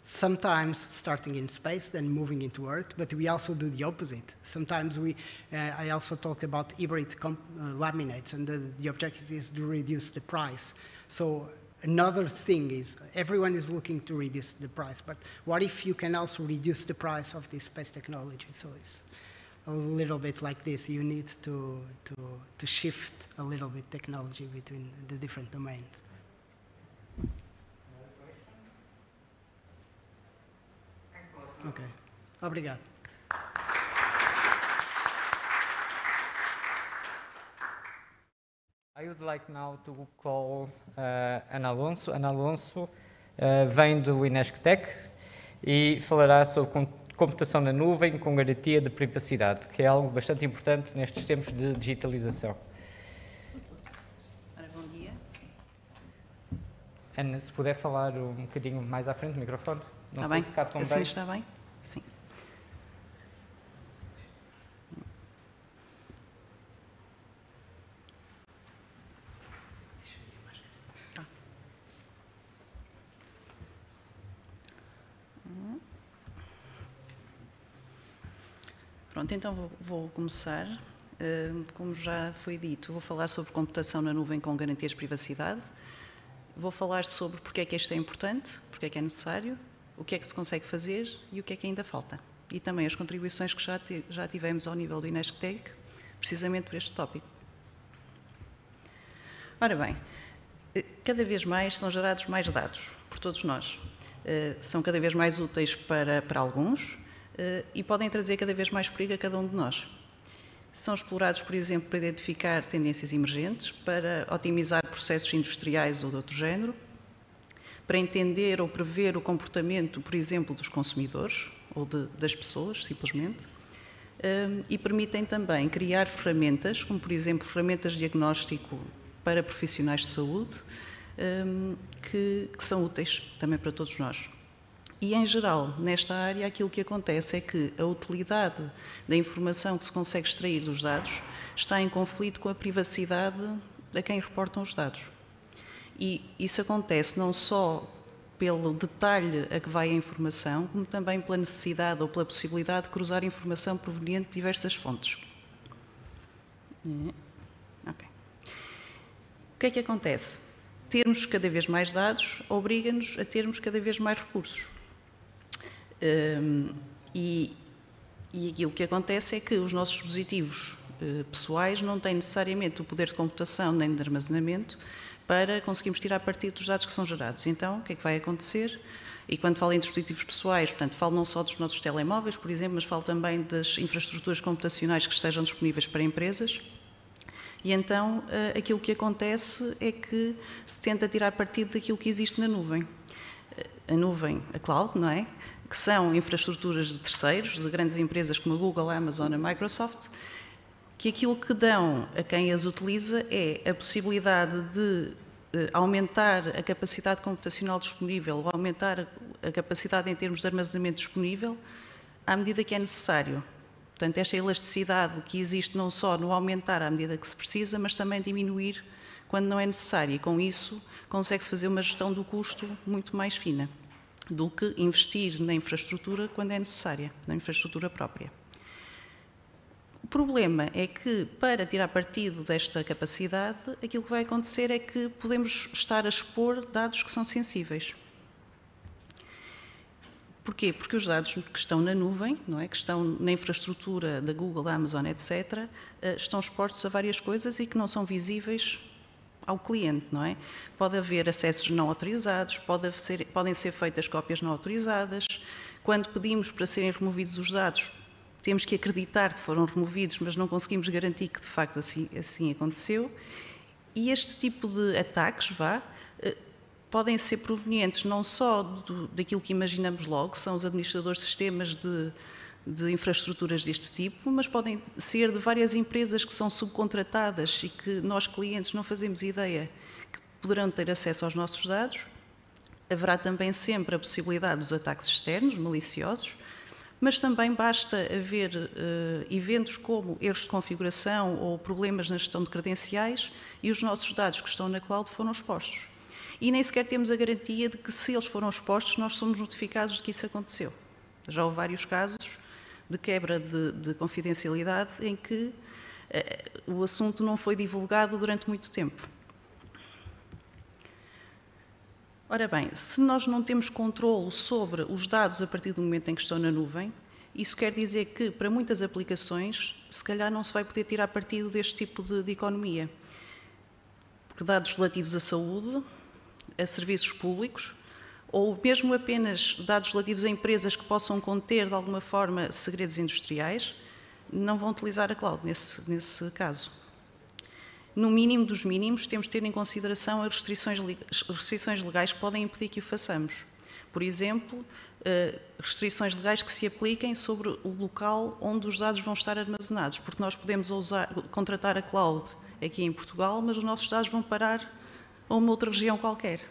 Sometimes starting in space, then moving into Earth, but we also do the opposite. Sometimes I also talked about hybrid laminates, and the objective is to reduce the price. So another thing is, everyone is looking to reduce the price, but what if you can also reduce the price of this space technology? So it's a little bit like this. You need to shift a little bit technology between the different domains. Okay. Obrigado. I would like now to call Ana Alonso. Ana Alonso vem do INESCTEC e falará sobre computação na nuvem com garantia de privacidade, que é algo bastante importante nestes tempos de digitalização. Ora, bom dia. Ana, se puder falar um bocadinho mais à frente do microfone. Não Está sei bem? se captam Assim bem. está bem? Sim. Pronto, então vou começar. Como já foi dito, vou falar sobre computação na nuvem com garantias de privacidade. Vou falar sobre porque é que isto é importante, porque é que é necessário, o que é que se consegue fazer e o que é que ainda falta. E também as contribuições que já tivemos ao nível do INESCTEC, precisamente por este tópico. Ora bem, cada vez mais são gerados mais dados por todos nós. São cada vez mais úteis para alguns e podem trazer cada vez mais perigo a cada um de nós. São explorados, por exemplo, para identificar tendências emergentes, para otimizar processos industriais ou de outro género, para entender ou prever o comportamento, por exemplo, dos consumidores ou das pessoas, simplesmente, e permitem também criar ferramentas, como por exemplo ferramentas de diagnóstico para profissionais de saúde, que são úteis também para todos nós. E, em geral, nesta área, aquilo que acontece é que a utilidade da informação que se consegue extrair dos dados está em conflito com a privacidade a quem reportam os dados. E isso acontece não só pelo detalhe a que vai a informação, como também pela necessidade ou pela possibilidade de cruzar informação proveniente de diversas fontes. Okay. O que é que acontece? Termos cada vez mais dados obriga-nos a termos cada vez mais recursos. E o que acontece é que os nossos dispositivos pessoais não têm necessariamente o poder de computação nem de armazenamento para conseguirmos tirar partido dos dados que são gerados. Então, o que é que vai acontecer? E quando falo em dispositivos pessoais, portanto, falo não só dos nossos telemóveis, por exemplo, mas falo também das infraestruturas computacionais que estejam disponíveis para empresas. E então, aquilo que acontece é que se tenta tirar partido daquilo que existe na nuvem. A nuvem, a cloud, não é? Que são infraestruturas de terceiros, de grandes empresas como a Google, a Amazon, a Microsoft, que aquilo que dão a quem as utiliza é a possibilidade de aumentar a capacidade computacional disponível ou aumentar a capacidade em termos de armazenamento disponível à medida que é necessário. Portanto, esta elasticidade que existe não só no aumentar à medida que se precisa, mas também diminuir quando não é necessário. E com isso consegue-se fazer uma gestão do custo muito mais fina do que investir na infraestrutura quando é necessária, na infraestrutura própria. O problema é que, para tirar partido desta capacidade, aquilo que vai acontecer é que podemos estar a expor dados que são sensíveis. Porquê? Porque os dados que estão na nuvem, não é? Que estão na infraestrutura da Google, da Amazon, etc., estão expostos a várias coisas e que não são visíveis ao cliente, não é? Pode haver acessos não autorizados, podem ser feitas cópias não autorizadas. Quando pedimos para serem removidos os dados, temos que acreditar que foram removidos, mas não conseguimos garantir que de facto assim aconteceu. E este tipo de ataques, podem ser provenientes não só daquilo que imaginamos logo, são os administradores de sistemas de infraestruturas deste tipo, mas podem ser de várias empresas que são subcontratadas e que nós, clientes, não fazemos ideia que poderão ter acesso aos nossos dados. Haverá também sempre a possibilidade dos ataques externos, maliciosos, mas também basta haver eventos como erros de configuração ou problemas na gestão de credenciais e os nossos dados que estão na cloud foram expostos. E nem sequer temos a garantia de que, se eles foram expostos, nós somos notificados de que isso aconteceu. Já houve vários casos de quebra de confidencialidade em que o assunto não foi divulgado durante muito tempo. Ora bem, se nós não temos controle sobre os dados a partir do momento em que estão na nuvem, isso quer dizer que, para muitas aplicações, se calhar não se vai poder tirar partido deste tipo de economia. Porque dados relativos à saúde, a serviços públicos, ou mesmo apenas dados relativos a empresas que possam conter, de alguma forma, segredos industriais, não vão utilizar a cloud nesse caso. No mínimo dos mínimos, temos de ter em consideração as restrições legais que podem impedir que o façamos. Por exemplo, restrições legais que se apliquem sobre o local onde os dados vão estar armazenados, porque nós podemos contratar a cloud aqui em Portugal, mas os nossos dados vão parar a uma outra região qualquer.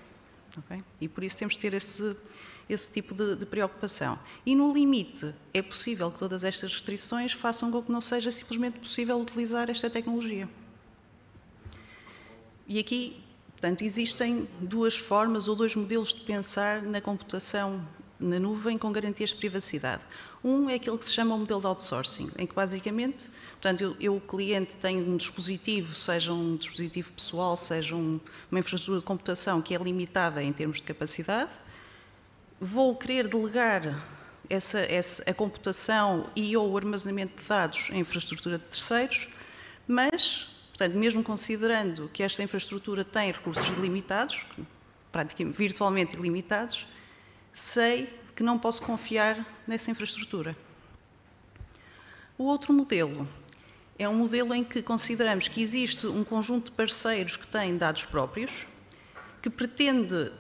Okay? E por isso temos de ter esse tipo de preocupação. E, no limite, é possível que todas estas restrições façam com que não seja simplesmente possível utilizar esta tecnologia. E aqui, portanto, existem duas formas ou dois modelos de pensar na computação na nuvem com garantias de privacidade. Um é aquele que se chama o modelo de outsourcing, em que basicamente, portanto, eu cliente, tenho um dispositivo, seja um dispositivo pessoal, seja uma infraestrutura de computação que é limitada em termos de capacidade, vou querer delegar a computação e ou o armazenamento de dados em infraestrutura de terceiros, mas, portanto, mesmo considerando que esta infraestrutura tem recursos ilimitados, praticamente virtualmente ilimitados, sei que não posso confiar nessa infraestrutura. O outro modelo é um modelo em que consideramos que existe um conjunto de parceiros que têm dados próprios, que pretende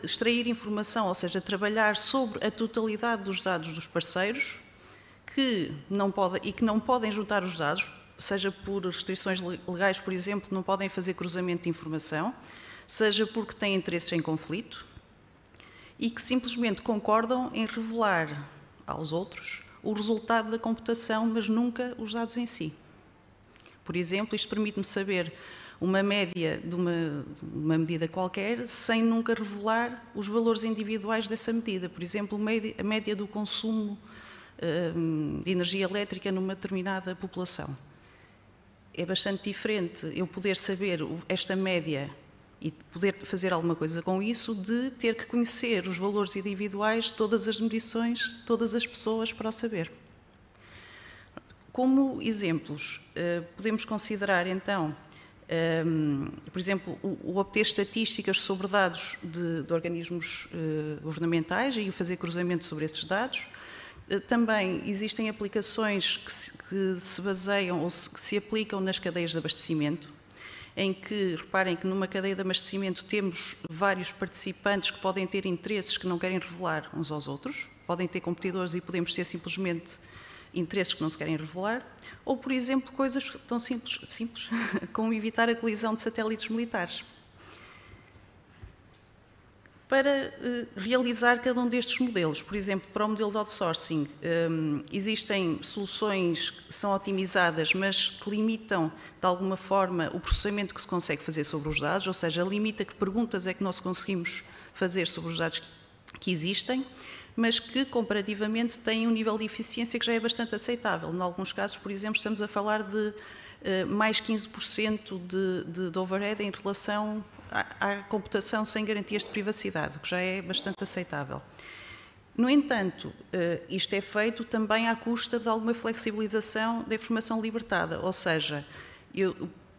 extrair informação, ou seja, trabalhar sobre a totalidade dos dados dos parceiros, que não podem juntar os dados, seja por restrições legais, por exemplo, não podem fazer cruzamento de informação, seja porque têm interesses em conflito, e que simplesmente concordam em revelar aos outros o resultado da computação, mas nunca os dados em si. Por exemplo, isto permite-me saber uma média de uma medida qualquer, sem nunca revelar os valores individuais dessa medida. Por exemplo, a média do consumo de energia elétrica numa determinada população. É bastante diferente eu poder saber esta média e poder fazer alguma coisa com isso, de ter que conhecer os valores individuais de todas as medições, de todas as pessoas para o saber. Como exemplos, podemos considerar então, por exemplo, o obter estatísticas sobre dados de organismos governamentais e o fazer cruzamento sobre esses dados. Também existem aplicações que se baseiam ou que se aplicam nas cadeias de abastecimento, em que, reparem que numa cadeia de abastecimento temos vários participantes que podem ter interesses que não querem revelar uns aos outros, podem ter competidores e podemos ter simplesmente interesses que não se querem revelar, ou, por exemplo, coisas tão simples como evitar a colisão de satélites militares. Para realizar cada um destes modelos, por exemplo, para o modelo de outsourcing, existem soluções que são otimizadas, mas que limitam, de alguma forma, o processamento que se consegue fazer sobre os dados, ou seja, limita que perguntas é que nós conseguimos fazer sobre os dados que existem, mas que, comparativamente, têm um nível de eficiência que já é bastante aceitável. Em alguns casos, por exemplo, estamos a falar de mais 15% de overhead em relação à computação sem garantias de privacidade, o que já é bastante aceitável. No entanto, isto é feito também à custa de alguma flexibilização da informação libertada, ou seja,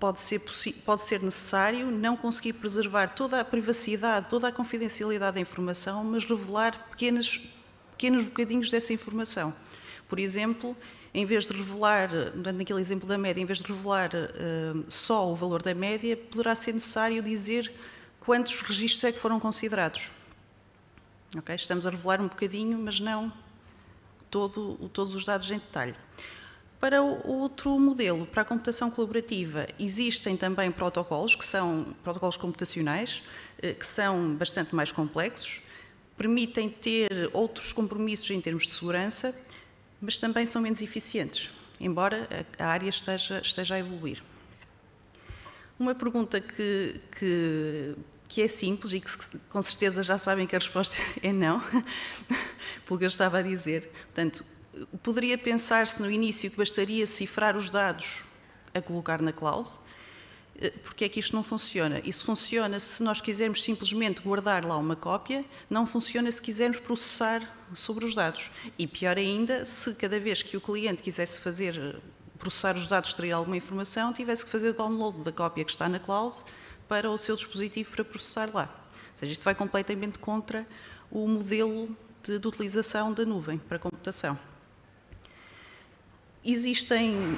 pode ser necessário não conseguir preservar toda a privacidade, toda a confidencialidade da informação, mas revelar pequenos bocadinhos dessa informação. Por exemplo, em vez de revelar, naquele exemplo da média, em vez de revelar só o valor da média, poderá ser necessário dizer quantos registros é que foram considerados. Okay? Estamos a revelar um bocadinho, mas não todos os dados em detalhe. Para o outro modelo, para a computação colaborativa, existem também protocolos, que são protocolos computacionais, que são bastante mais complexos, permitem ter outros compromissos em termos de segurança, mas também são menos eficientes, embora a área esteja a evoluir. Uma pergunta que é simples e que com certeza já sabem que a resposta é não, pelo que eu estava a dizer. Portanto, poderia pensar-se no início que bastaria cifrar os dados a colocar na cloud. Porque é que isto não funciona? Isso funciona se nós quisermos simplesmente guardar lá uma cópia, não funciona se quisermos processar sobre os dados. E pior ainda, se cada vez que o cliente quisesse processar os dados, extrair alguma informação, tivesse que fazer o download da cópia que está na cloud para o seu dispositivo para processar lá. Ou seja, isto vai completamente contra o modelo de utilização da nuvem para computação. Existem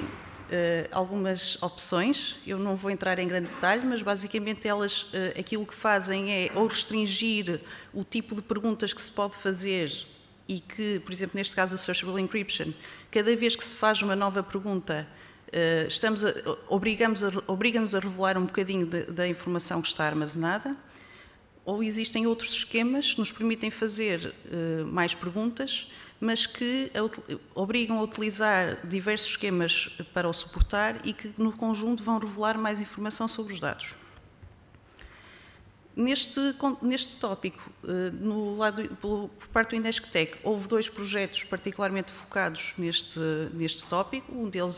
algumas opções, eu não vou entrar em grande detalhe, mas basicamente elas, aquilo que fazem é ou restringir o tipo de perguntas que se pode fazer e que, por exemplo, neste caso a Searchable Encryption, cada vez que se faz uma nova pergunta, obriga-nos a revelar um bocadinho da informação que está armazenada, ou existem outros esquemas que nos permitem fazer mais perguntas, mas que obrigam a utilizar diversos esquemas para o suportar e que, no conjunto, vão revelar mais informação sobre os dados. Neste tópico, por parte do Indesktec, houve 2 projetos particularmente focados neste tópico. Um deles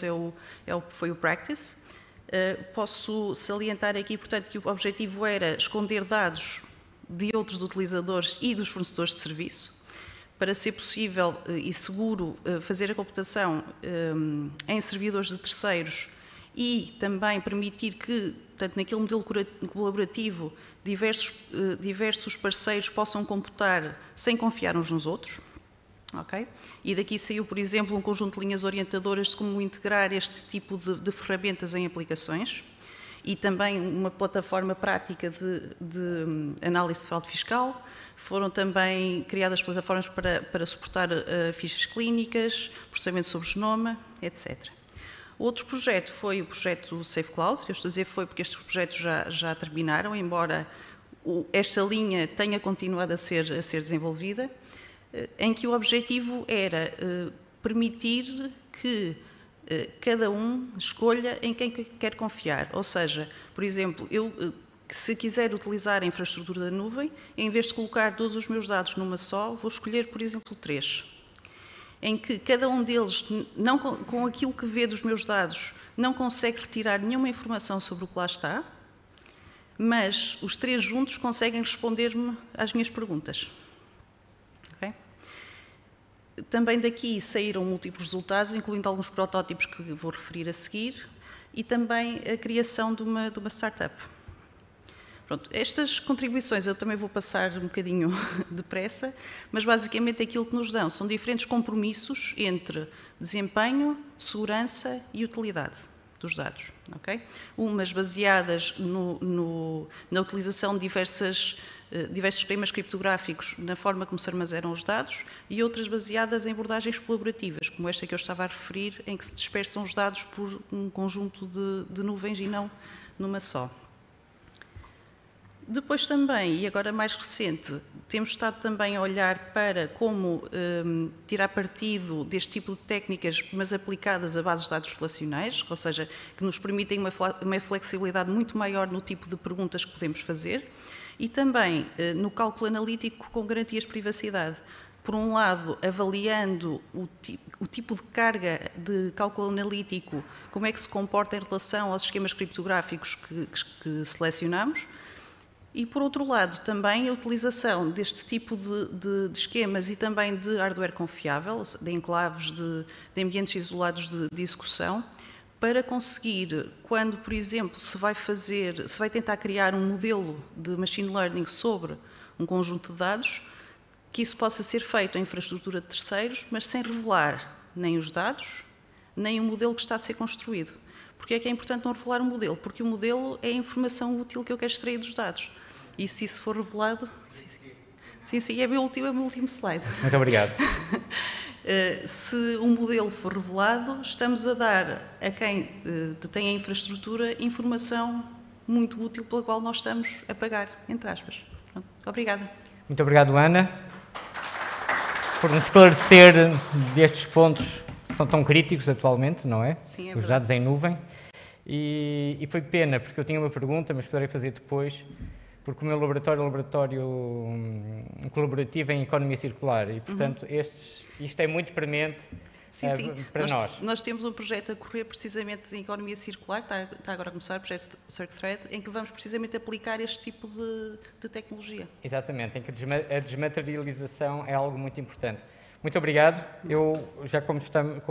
foi o Practice. Posso salientar aqui, portanto, que o objetivo era esconder dados de outros utilizadores e dos fornecedores de serviço, para ser possível e seguro fazer a computação em servidores de terceiros e também permitir que, portanto, naquele modelo colaborativo, diversos parceiros possam computar sem confiar uns nos outros. Okay? E daqui saiu, por exemplo, um conjunto de linhas orientadoras de como integrar este tipo de ferramentas em aplicações. e também uma plataforma prática de análise de fraude fiscal. Foram também criadas plataformas para suportar fichas clínicas, processamento sobre genoma, etc. Outro projeto foi o projeto Safe Cloud, que eu estou a dizer foi porque estes projetos já terminaram, embora esta linha tenha continuado a ser desenvolvida, em que o objetivo era permitir que cada um escolha em quem quer confiar. Ou seja, por exemplo, se quiser utilizar a infraestrutura da nuvem, em vez de colocar todos os meus dados numa só, vou escolher, por exemplo, 3. Em que cada um deles, não, com aquilo que vê dos meus dados, não consegue retirar nenhuma informação sobre o que lá está, mas os 3 juntos conseguem responder-me às minhas perguntas. Okay? Também daqui saíram múltiplos resultados, incluindo alguns protótipos que vou referir a seguir, e também a criação de uma startup. Pronto, estas contribuições eu também vou passar um bocadinho depressa, mas basicamente aquilo que nos dão são diferentes compromissos entre desempenho, segurança e utilidade dos dados. Okay? Umas baseadas na utilização de diversos esquemas criptográficos na forma como se armazenam os dados e outras baseadas em abordagens colaborativas, como esta que eu estava a referir, em que se dispersam os dados por um conjunto de nuvens e não numa só. Depois também, e agora mais recente, temos estado também a olhar para como tirar partido deste tipo de técnicas, mas aplicadas a bases de dados relacionais, ou seja, que nos permitem uma flexibilidade muito maior no tipo de perguntas que podemos fazer, e também no cálculo analítico com garantias de privacidade. Por um lado, avaliando o tipo de carga de cálculo analítico, como é que se comporta em relação aos esquemas criptográficos que selecionamos, e, por outro lado, também a utilização deste tipo de esquemas e também de hardware confiável, de enclaves, de ambientes isolados de execução, para conseguir, quando, por exemplo, se vai tentar criar um modelo de machine learning sobre um conjunto de dados, que isso possa ser feito em infraestrutura de terceiros, mas sem revelar nem os dados, nem o modelo que está a ser construído. Porquê é que é importante não revelar o modelo? Porque o modelo é a informação útil que eu quero extrair dos dados. E se isso for revelado... Sim, é o meu último slide. Muito obrigado. Se o modelo for revelado, estamos a dar a quem detém a infraestrutura informação muito útil pela qual nós estamos a pagar, entre aspas. Obrigada. Muito obrigado, Ana, por nos esclarecer destes pontos que são tão críticos atualmente, não é? Sim, é os verdade. dados em nuvem. E foi pena, porque eu tinha uma pergunta, mas poderei fazer depois, porque o meu laboratório é um laboratório colaborativo em economia circular e, portanto, isto é muito premente para nós. Nós temos um projeto a correr precisamente em economia circular, está agora a começar, o projeto CircThread, em que vamos precisamente aplicar este tipo de tecnologia. Exatamente, em que a desmaterialização é algo muito importante. Muito obrigado. Eu, já como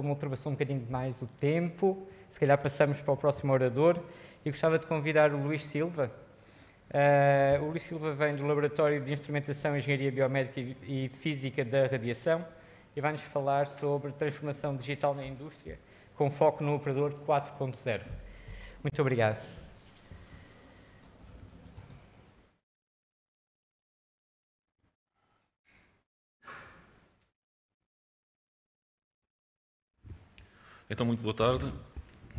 ultrapassou um bocadinho demais o tempo, se calhar passamos para o próximo orador e gostava de convidar o Luís Silva. O Luís Silva vem do Laboratório de Instrumentação, Engenharia Biomédica e Física da Radiação e vai-nos falar sobre transformação digital na indústria, com foco no operador 4.0. Muito obrigado. Então, muito boa tarde.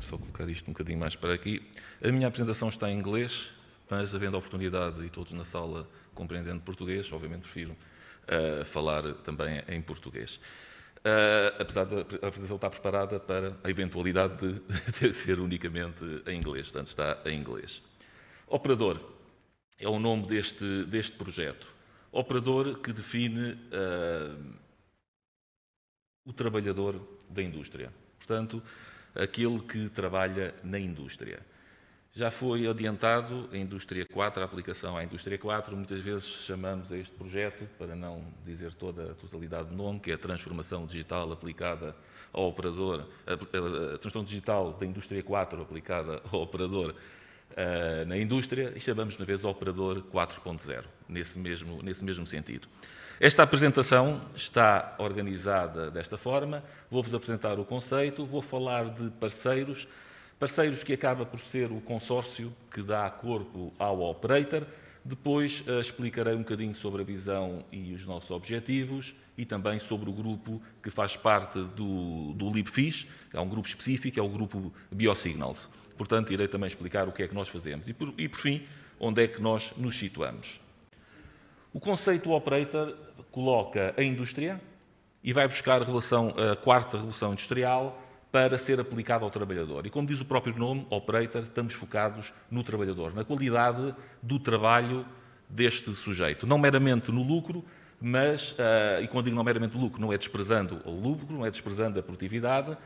Só colocar isto um bocadinho mais para aqui. A minha apresentação está em inglês, mas havendo a oportunidade e todos na sala compreendendo português, obviamente prefiro falar também em português. Apesar da apresentação estar preparada para a eventualidade de ter que ser unicamente em inglês, portanto está em inglês. Operador é o nome deste projeto. Operador que define o trabalhador da indústria, portanto, aquele que trabalha na indústria. Já foi adiantado a Indústria 4, a aplicação à Indústria 4, muitas vezes chamamos a este projeto, para não dizer toda a totalidade do nome, que é a transformação digital aplicada ao operador, a transformação digital da Indústria 4 aplicada ao operador na indústria, e chamamos, na vez, operador 4.0, nesse mesmo sentido. Esta apresentação está organizada desta forma, vou-vos apresentar o conceito, vou falar de parceiros, Parceiros que acaba por ser o consórcio que dá corpo ao operator. Depois explicarei um bocadinho sobre a visão e os nossos objetivos e também sobre o grupo que faz parte do LibFish, é um grupo específico, é o grupo Biosignals. Portanto, irei também explicar o que é que nós fazemos e, por fim, onde é que nós nos situamos. O conceito operator coloca a indústria e vai buscar a quarta revolução industrial para ser aplicado ao trabalhador. E como diz o próprio nome, operator, estamos focados no trabalhador, na qualidade do trabalho deste sujeito. Não meramente no lucro, mas, e quando digo não meramente no lucro, não é desprezando o lucro, não é desprezando a produtividade,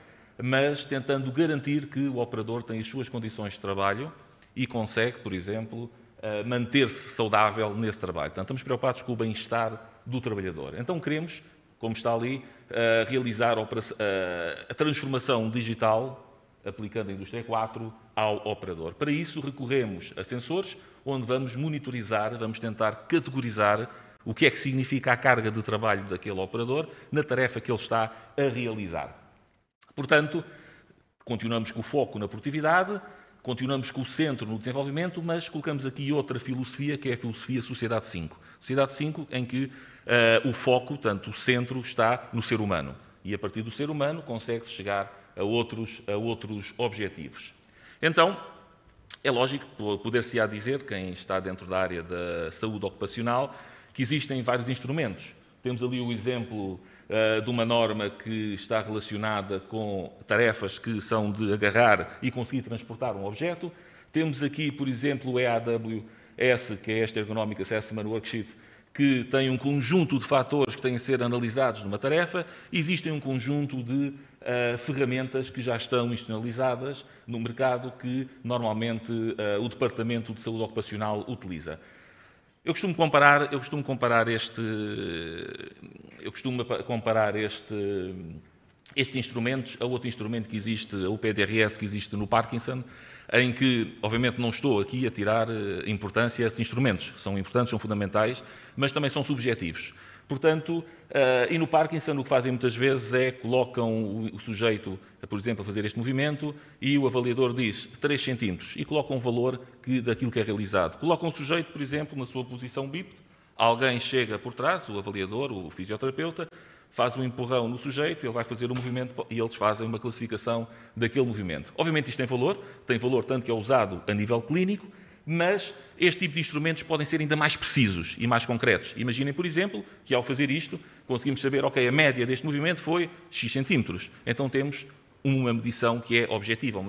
mas tentando garantir que o operador tem as suas condições de trabalho e consegue, por exemplo, manter-se saudável nesse trabalho. Portanto, estamos preocupados com o bem-estar do trabalhador. Então, queremos, como está ali, realizar a transformação digital, aplicando a Indústria 4 ao operador. Para isso, recorremos a sensores, onde vamos monitorizar, vamos tentar categorizar o que é que significa a carga de trabalho daquele operador na tarefa que ele está a realizar. Portanto, continuamos com o foco na produtividade, continuamos com o centro no desenvolvimento, mas colocamos aqui outra filosofia, que é a filosofia Sociedade 5. Sociedade 5, em que o foco, tanto o centro, está no ser humano. E a partir do ser humano consegue-se chegar a outros objetivos. Então, é lógico, poder-se-á dizer, quem está dentro da área da saúde ocupacional, que existem vários instrumentos. Temos ali o exemplo de uma norma que está relacionada com tarefas que são de agarrar e conseguir transportar um objeto. Temos aqui, por exemplo, o EAWS, que é esta Ergonomic Assessment Worksheet, que tem um conjunto de fatores que têm a ser analisados numa tarefa. Existem um conjunto de ferramentas que já estão institucionalizadas no mercado que normalmente o Departamento de Saúde Ocupacional utiliza. Eu costumo comparar estes instrumentos a outro instrumento que existe, o PDRS que existe no Parkinson, em que, obviamente, não estou aqui a tirar importância a esses instrumentos. São importantes, são fundamentais, mas também são subjetivos. Portanto, e no Parkinson o que fazem muitas vezes é colocam o sujeito, por exemplo, a fazer este movimento e o avaliador diz 3 centímetros e colocam um valor daquilo que é realizado. Colocam o sujeito, por exemplo, na sua posição bípede, alguém chega por trás, o avaliador, o fisioterapeuta, faz um empurrão no sujeito, ele vai fazer o movimento e eles fazem uma classificação daquele movimento. Obviamente isto tem valor tanto que é usado a nível clínico, mas este tipo de instrumentos podem ser ainda mais precisos e mais concretos. Imaginem, por exemplo, que ao fazer isto, conseguimos saber, ok, a média deste movimento foi X centímetros. Então temos uma medição que é objetiva,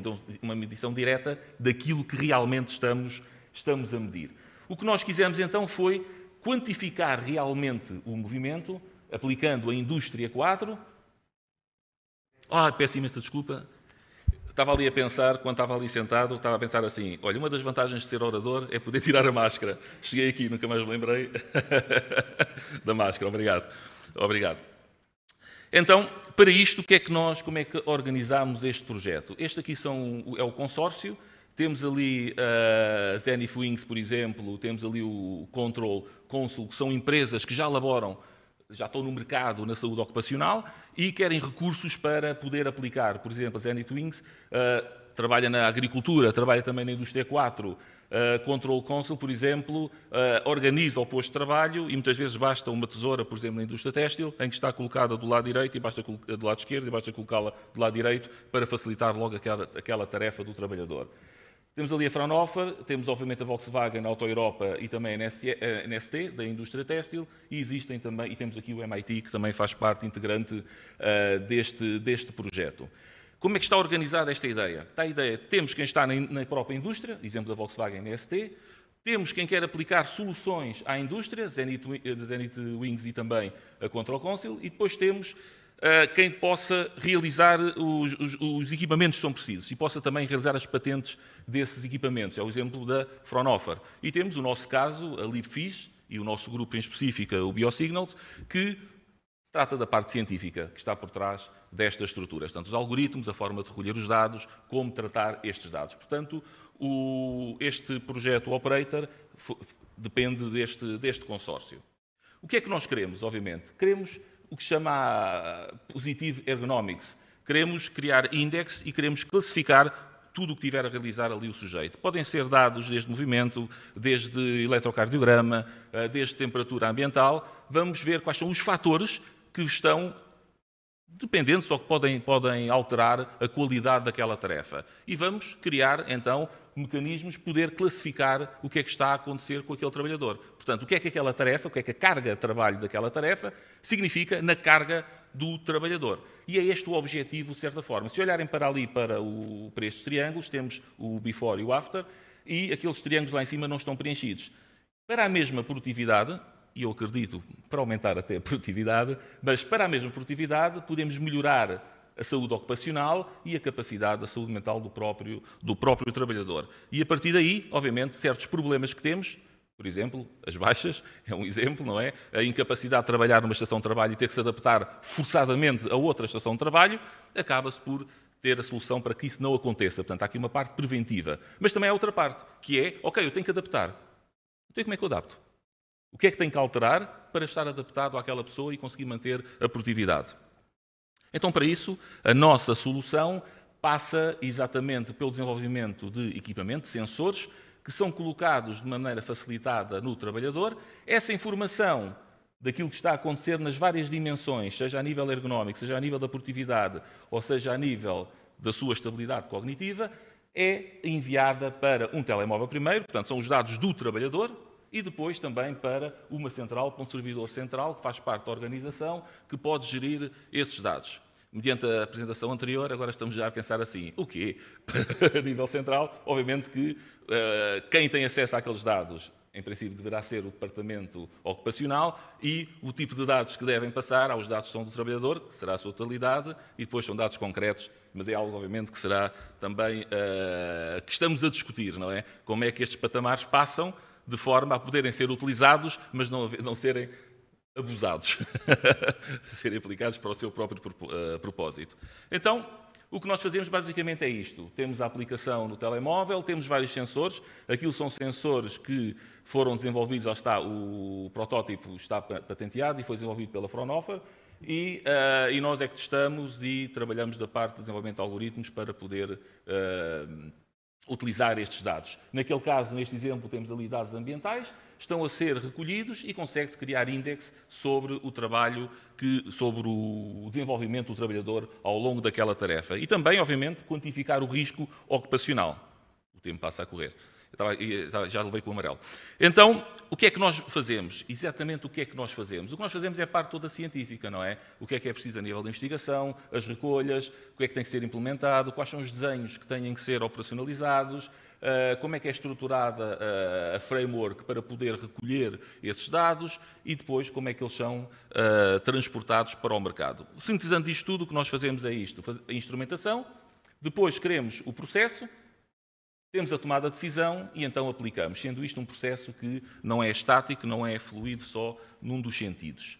uma medição direta daquilo que realmente estamos a medir. O que nós quisemos então foi quantificar realmente o movimento, aplicando a Indústria 4. Peço imensa desculpa. Estava ali a pensar, quando estava ali sentado, estava a pensar assim, olha, uma das vantagens de ser orador é poder tirar a máscara. Cheguei aqui, nunca mais me lembrei da máscara. Obrigado. Então, para isto, como é que organizámos este projeto? Este aqui é o consórcio. Temos ali a Zenith Wings, por exemplo, temos ali o Control Consul, que são empresas que já estão no mercado na saúde ocupacional e querem recursos para poder aplicar. Por exemplo, a Zenith Wings trabalha na agricultura, trabalha também na Indústria 4. Control Consul, por exemplo, organiza o posto de trabalho e muitas vezes basta uma tesoura, por exemplo, na indústria têxtil, em que está colocada do lado direito e do lado esquerdo e basta colocá-la do lado direito para facilitar logo aquela tarefa do trabalhador. Temos ali a Fraunhofer, temos obviamente a Volkswagen, a Auto Europa e também a NST, da indústria têxtil, e existem também, e temos aqui o MIT, que também faz parte integrante deste projeto. Como é que está organizada esta ideia? Temos quem está na própria indústria, exemplo da Volkswagen e NST, temos quem quer aplicar soluções à indústria, Zenith Wings e também a Control Consul, e depois temos quem possa realizar os equipamentos que são precisos e possa também realizar as patentes desses equipamentos. É o exemplo da Fraunhofer. E temos o nosso caso, a LibFish, e o nosso grupo em específico, o Biosignals, que trata da parte científica que está por trás destas estruturas. Tanto os algoritmos, a forma de recolher os dados, como tratar estes dados. Portanto, este projeto Operator depende deste consórcio. O que é que nós queremos, obviamente? Queremos o que se chama Positive Ergonomics. Queremos criar índices e queremos classificar tudo o que tiver a realizar ali o sujeito. Podem ser dados desde movimento, desde eletrocardiograma, desde temperatura ambiental. Vamos ver quais são os fatores que estão dependentes ou que podem alterar a qualidade daquela tarefa. E vamos criar, então, mecanismos, poder classificar o que é que está a acontecer com aquele trabalhador. Portanto, o que é que aquela tarefa, o que é que a carga de trabalho daquela tarefa significa na carga do trabalhador. E é este o objetivo, de certa forma. Se olharem para ali, para estes triângulos, temos o before e o after, e aqueles triângulos lá em cima não estão preenchidos. Para a mesma produtividade, e eu acredito para aumentar até a produtividade, mas para a mesma produtividade podemos melhorar a saúde ocupacional e a capacidade da saúde mental do próprio trabalhador. E a partir daí, obviamente, certos problemas que temos, por exemplo, as baixas, é um exemplo, não é? A incapacidade de trabalhar numa estação de trabalho e ter que se adaptar forçadamente a outra estação de trabalho, acaba-se por ter a solução para que isso não aconteça. Portanto, há aqui uma parte preventiva. Mas também há outra parte, que é, ok, eu tenho que adaptar. Então, como é que eu adapto? O que é que tem que alterar para estar adaptado àquela pessoa e conseguir manter a produtividade? Então, para isso, a nossa solução passa exatamente pelo desenvolvimento de equipamento, de sensores, que são colocados de maneira facilitada no trabalhador. Essa informação daquilo que está a acontecer nas várias dimensões, seja a nível ergonómico, seja a nível da produtividade, ou seja a nível da sua estabilidade cognitiva, é enviada para um telemóvel primeiro, portanto, são os dados do trabalhador, e depois também para uma central, para um servidor central que faz parte da organização, que pode gerir esses dados. Mediante a apresentação anterior, agora estamos já a pensar assim, o quê? A nível central, obviamente que quem tem acesso àqueles dados, em princípio, deverá ser o departamento ocupacional e o tipo de dados que devem passar aos dados que são do trabalhador, que será a sua totalidade, e depois são dados concretos, mas é algo, obviamente, que será também que estamos a discutir, não é? Como é que estes patamares passam de forma a poderem ser utilizados, mas não serem abusados, serem aplicados para o seu próprio propósito. Então, o que nós fazemos basicamente é isto. Temos a aplicação no telemóvel, temos vários sensores. Aquilo são sensores que foram desenvolvidos, já está, o protótipo está patenteado e foi desenvolvido pela Fraunhofer, e nós é que testamos e trabalhamos da parte de desenvolvimento de algoritmos para poder utilizar estes dados. Naquele caso, neste exemplo, temos ali dados ambientais, estão a ser recolhidos e consegue-se criar índice sobre o trabalho, sobre o desenvolvimento do trabalhador ao longo daquela tarefa. E também, obviamente, quantificar o risco ocupacional. O tempo passa a correr. Já levei com o amarelo. Então, o que é que nós fazemos? Exatamente o que é que nós fazemos? O que nós fazemos é a parte toda científica, não é? O que é preciso a nível de investigação, as recolhas, o que é que tem que ser implementado, quais são os desenhos que têm que ser operacionalizados, como é que é estruturada a framework para poder recolher esses dados e depois como é que eles são transportados para o mercado. Sintetizando isto tudo, o que nós fazemos é isto, a instrumentação, depois queremos o processo, temos a tomada de decisão e então aplicamos, sendo isto um processo que não é estático, não é fluido só num dos sentidos.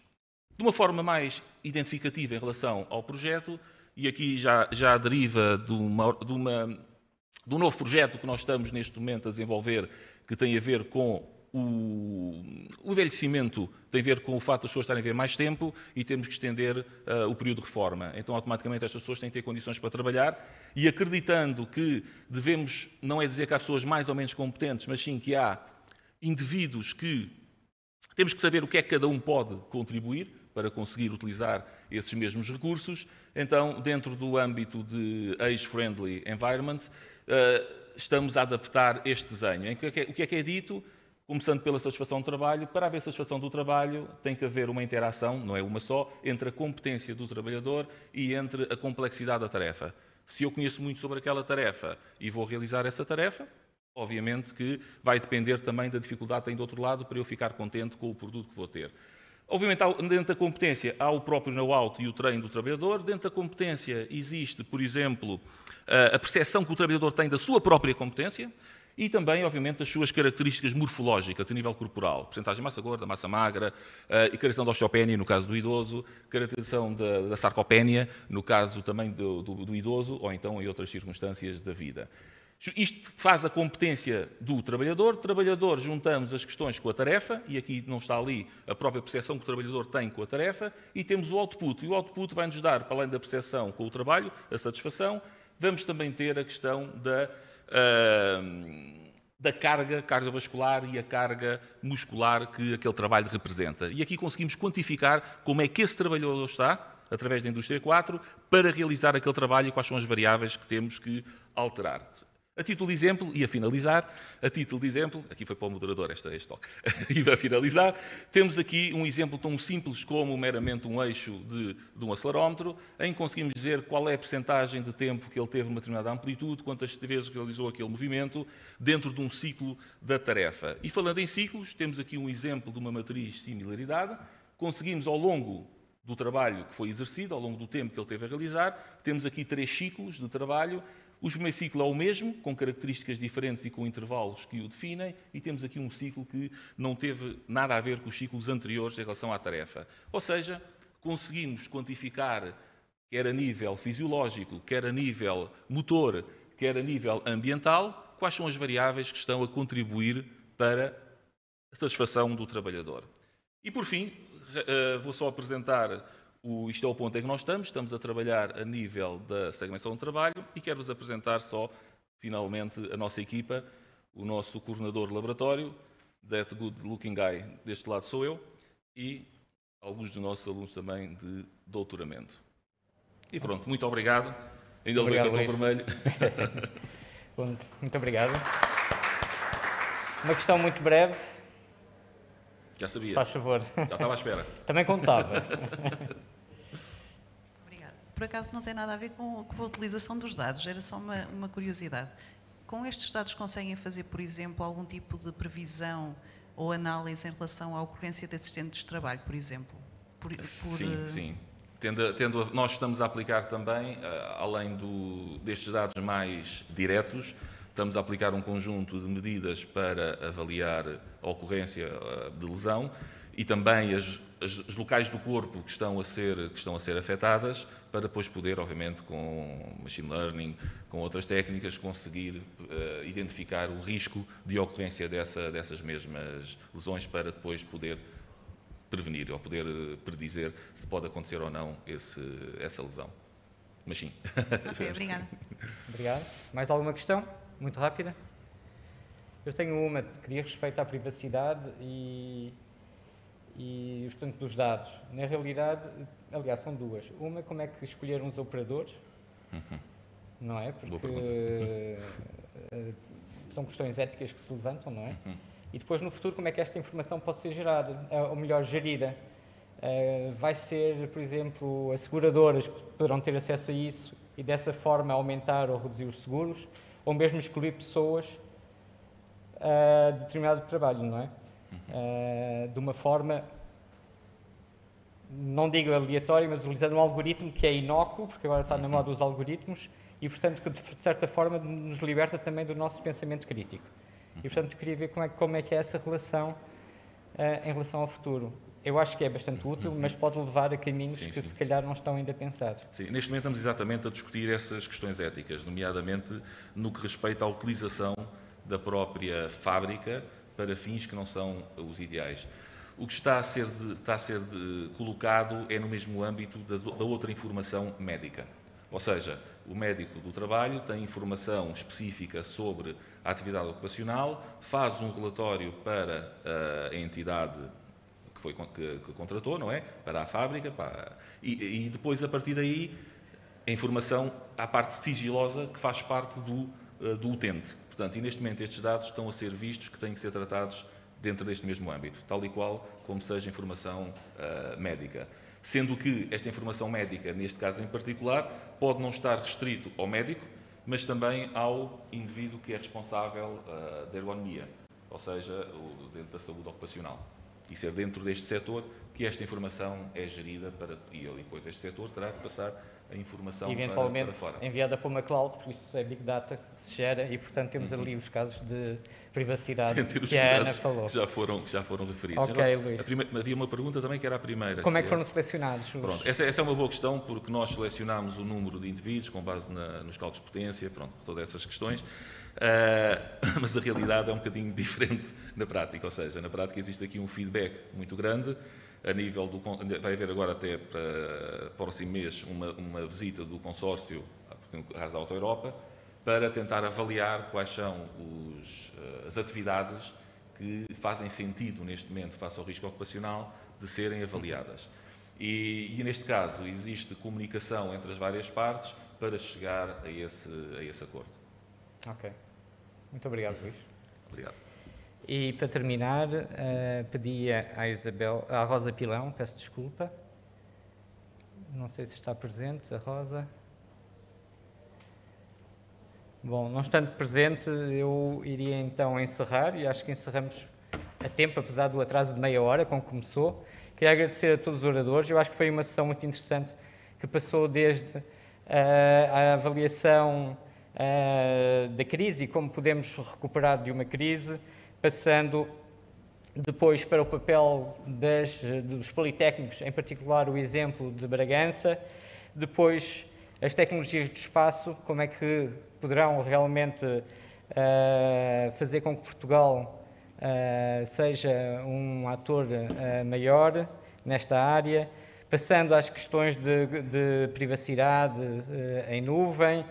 De uma forma mais identificativa em relação ao projeto, e aqui já deriva de um novo projeto que nós estamos neste momento a desenvolver, que tem a ver com o envelhecimento, tem a ver com o facto das pessoas estarem a ver mais tempo e temos que estender o período de reforma. Então, automaticamente, estas pessoas têm que ter condições para trabalhar e acreditando que devemos, não é dizer que há pessoas mais ou menos competentes, mas sim que há indivíduos que temos que saber o que é que cada um pode contribuir para conseguir utilizar esses mesmos recursos. Então, dentro do âmbito de age-friendly environments, estamos a adaptar este desenho. O que é dito? Começando pela satisfação do trabalho, para haver satisfação do trabalho tem que haver uma interação, não é uma só, entre a competência do trabalhador e entre a complexidade da tarefa. Se eu conheço muito sobre aquela tarefa e vou realizar essa tarefa, obviamente que vai depender também da dificuldade que tem do outro lado para eu ficar contente com o produto que vou ter. Obviamente, dentro da competência há o próprio know-how e o treino do trabalhador. Dentro da competência existe, por exemplo, a percepção que o trabalhador tem da sua própria competência, e também, obviamente, as suas características morfológicas a nível corporal. Porcentagem de massa gorda, massa magra, caracterização da osteopénia, no caso do idoso, caracterização da sarcopénia, no caso também do idoso, ou então em outras circunstâncias da vida. Isto faz a competência do trabalhador. Trabalhador, juntamos as questões com a tarefa, e aqui não está ali a própria percepção que o trabalhador tem com a tarefa, e temos o output. E o output vai-nos dar, para além da percepção com o trabalho, a satisfação, vamos também ter a questão da carga cardiovascular e a carga muscular que aquele trabalho representa. E aqui conseguimos quantificar como é que esse trabalhador está, através da Indústria 4, para realizar aquele trabalho e quais são as variáveis que temos que alterar. A título de exemplo, e a finalizar, aqui foi para o moderador este toque, e a finalizar, temos aqui um exemplo tão simples como meramente um eixo de um acelerómetro, em que conseguimos dizer qual é a percentagem de tempo que ele teve uma determinada amplitude, quantas vezes realizou aquele movimento, dentro de um ciclo da tarefa. E falando em ciclos, temos aqui um exemplo de uma matriz de similaridade, conseguimos ao longo do trabalho que foi exercido, ao longo do tempo que ele teve a realizar, temos aqui 3 ciclos de trabalho. O primeiro ciclo é o mesmo, com características diferentes e com intervalos que o definem, e temos aqui um ciclo que não teve nada a ver com os ciclos anteriores em relação à tarefa. Ou seja, conseguimos quantificar, quer a nível fisiológico, quer a nível motor, quer a nível ambiental, quais são as variáveis que estão a contribuir para a satisfação do trabalhador. E, por fim, vou só apresentar isto é o ponto em que nós estamos a trabalhar a nível da segmentação de trabalho e quero-vos apresentar só, finalmente, a nossa equipa, o nosso coordenador de laboratório, that good looking guy, deste lado sou eu, e alguns dos nossos alunos também de doutoramento. E pronto, muito obrigado. Ainda levei cartão vermelho. Muito obrigado. Uma questão muito breve. Já sabia. Faz favor. Já estava à espera. Também contava. Obrigada. Por acaso não tem nada a ver com a utilização dos dados, era só uma curiosidade. Com estes dados conseguem fazer, por exemplo, algum tipo de previsão ou análise em relação à ocorrência de acidentes de trabalho, por exemplo? Sim. Nós estamos a aplicar também, além destes dados mais diretos, estamos a aplicar um conjunto de medidas para avaliar a ocorrência de lesão e também as locais do corpo que estão a ser afetadas, para depois poder, obviamente, com machine learning, com outras técnicas, conseguir identificar o risco de ocorrência dessas mesmas lesões, para depois poder prevenir ou poder predizer se pode acontecer ou não essa lesão. Mas sim. Ok, obrigada. Obrigado. Mais alguma questão? Muito rápida? Eu tenho uma que diz respeito à privacidade e portanto, dos dados. Na realidade, aliás, são duas. Uma, como é que escolheram os operadores? Não é? Porque são questões éticas que se levantam, não é? E depois, no futuro, como é que esta informação pode ser gerada, ou melhor, gerida? Vai ser, por exemplo, as seguradoras poderão ter acesso a isso e dessa forma aumentar ou reduzir os seguros, ou mesmo excluir pessoas de determinado trabalho, não é? De uma forma, não digo aleatória, mas utilizando um algoritmo que é inócuo, porque agora está na moda os algoritmos, e portanto que de certa forma nos liberta também do nosso pensamento crítico. E portanto queria ver como é que é essa relação em relação ao futuro. Eu acho que é bastante útil, mas pode levar a caminhos que se calhar não estão ainda pensados. Sim, neste momento estamos exatamente a discutir essas questões éticas, nomeadamente no que respeita à utilização da própria fábrica para fins que não são os ideais. O que está a ser colocado é no mesmo âmbito da outra informação médica. Ou seja, o médico do trabalho tem informação específica sobre a atividade ocupacional, faz um relatório para a entidade que contratou, não é? Para a fábrica, e depois, a partir daí, a informação, à parte sigilosa, que faz parte do utente. Portanto, e neste momento estes dados estão a ser vistos que têm que ser tratados dentro deste mesmo âmbito, tal e qual como seja informação médica. Sendo que esta informação médica, neste caso em particular, pode não estar restrito ao médico, mas também ao indivíduo que é responsável da ergonomia, ou seja, dentro da saúde ocupacional. E ser dentro deste setor que esta informação é gerida e depois este setor terá que passar a informação eventualmente para fora. Enviada para uma cloud, porque isso é Big Data que se gera e, portanto, temos ali os casos de privacidade que a Ana falou. Que já foram referidos. Ok, Luís. Havia uma pergunta também que era a primeira. Como é que foram selecionados? Pronto, essa é uma boa questão, porque nós selecionámos o número de indivíduos com base nos cálculos de potência, pronto, todas essas questões. Mas a realidade é um bocadinho diferente na prática, ou seja, na prática existe aqui um feedback muito grande a nível vai haver agora até para o próximo mês uma visita do consórcio, no caso da Auto Europa, para tentar avaliar quais são as atividades que fazem sentido neste momento, face ao risco ocupacional, de serem avaliadas. E neste caso, existe comunicação entre as várias partes para chegar a esse acordo. Ok. Muito obrigado, Luís. Obrigado. E para terminar, pedia à Rosa Pilão, peço desculpa. Não sei se está presente, a Rosa. Bom, não estando presente, eu iria então encerrar, e acho que encerramos a tempo, apesar do atraso de meia hora com que começou. Queria agradecer a todos os oradores, eu acho que foi uma sessão muito interessante, que passou desde a avaliação da crise e como podemos recuperar de uma crise, passando depois para o papel dos politécnicos, em particular o exemplo de Bragança, depois as tecnologias do espaço, como é que poderão realmente fazer com que Portugal seja um ator maior nesta área, passando às questões de privacidade em nuvem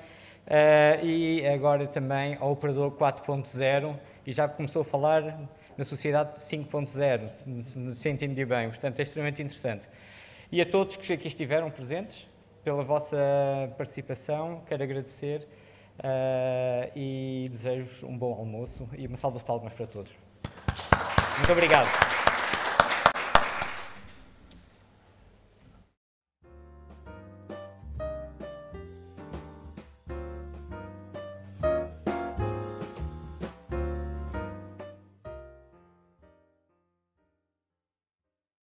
e agora também ao operador 4.0, e já começou a falar na sociedade 5.0, se entendi bem, portanto é extremamente interessante. E a todos que aqui estiveram presentes, pela vossa participação, quero agradecer e desejo um bom almoço e uma salva de palmas para todos. Muito obrigado.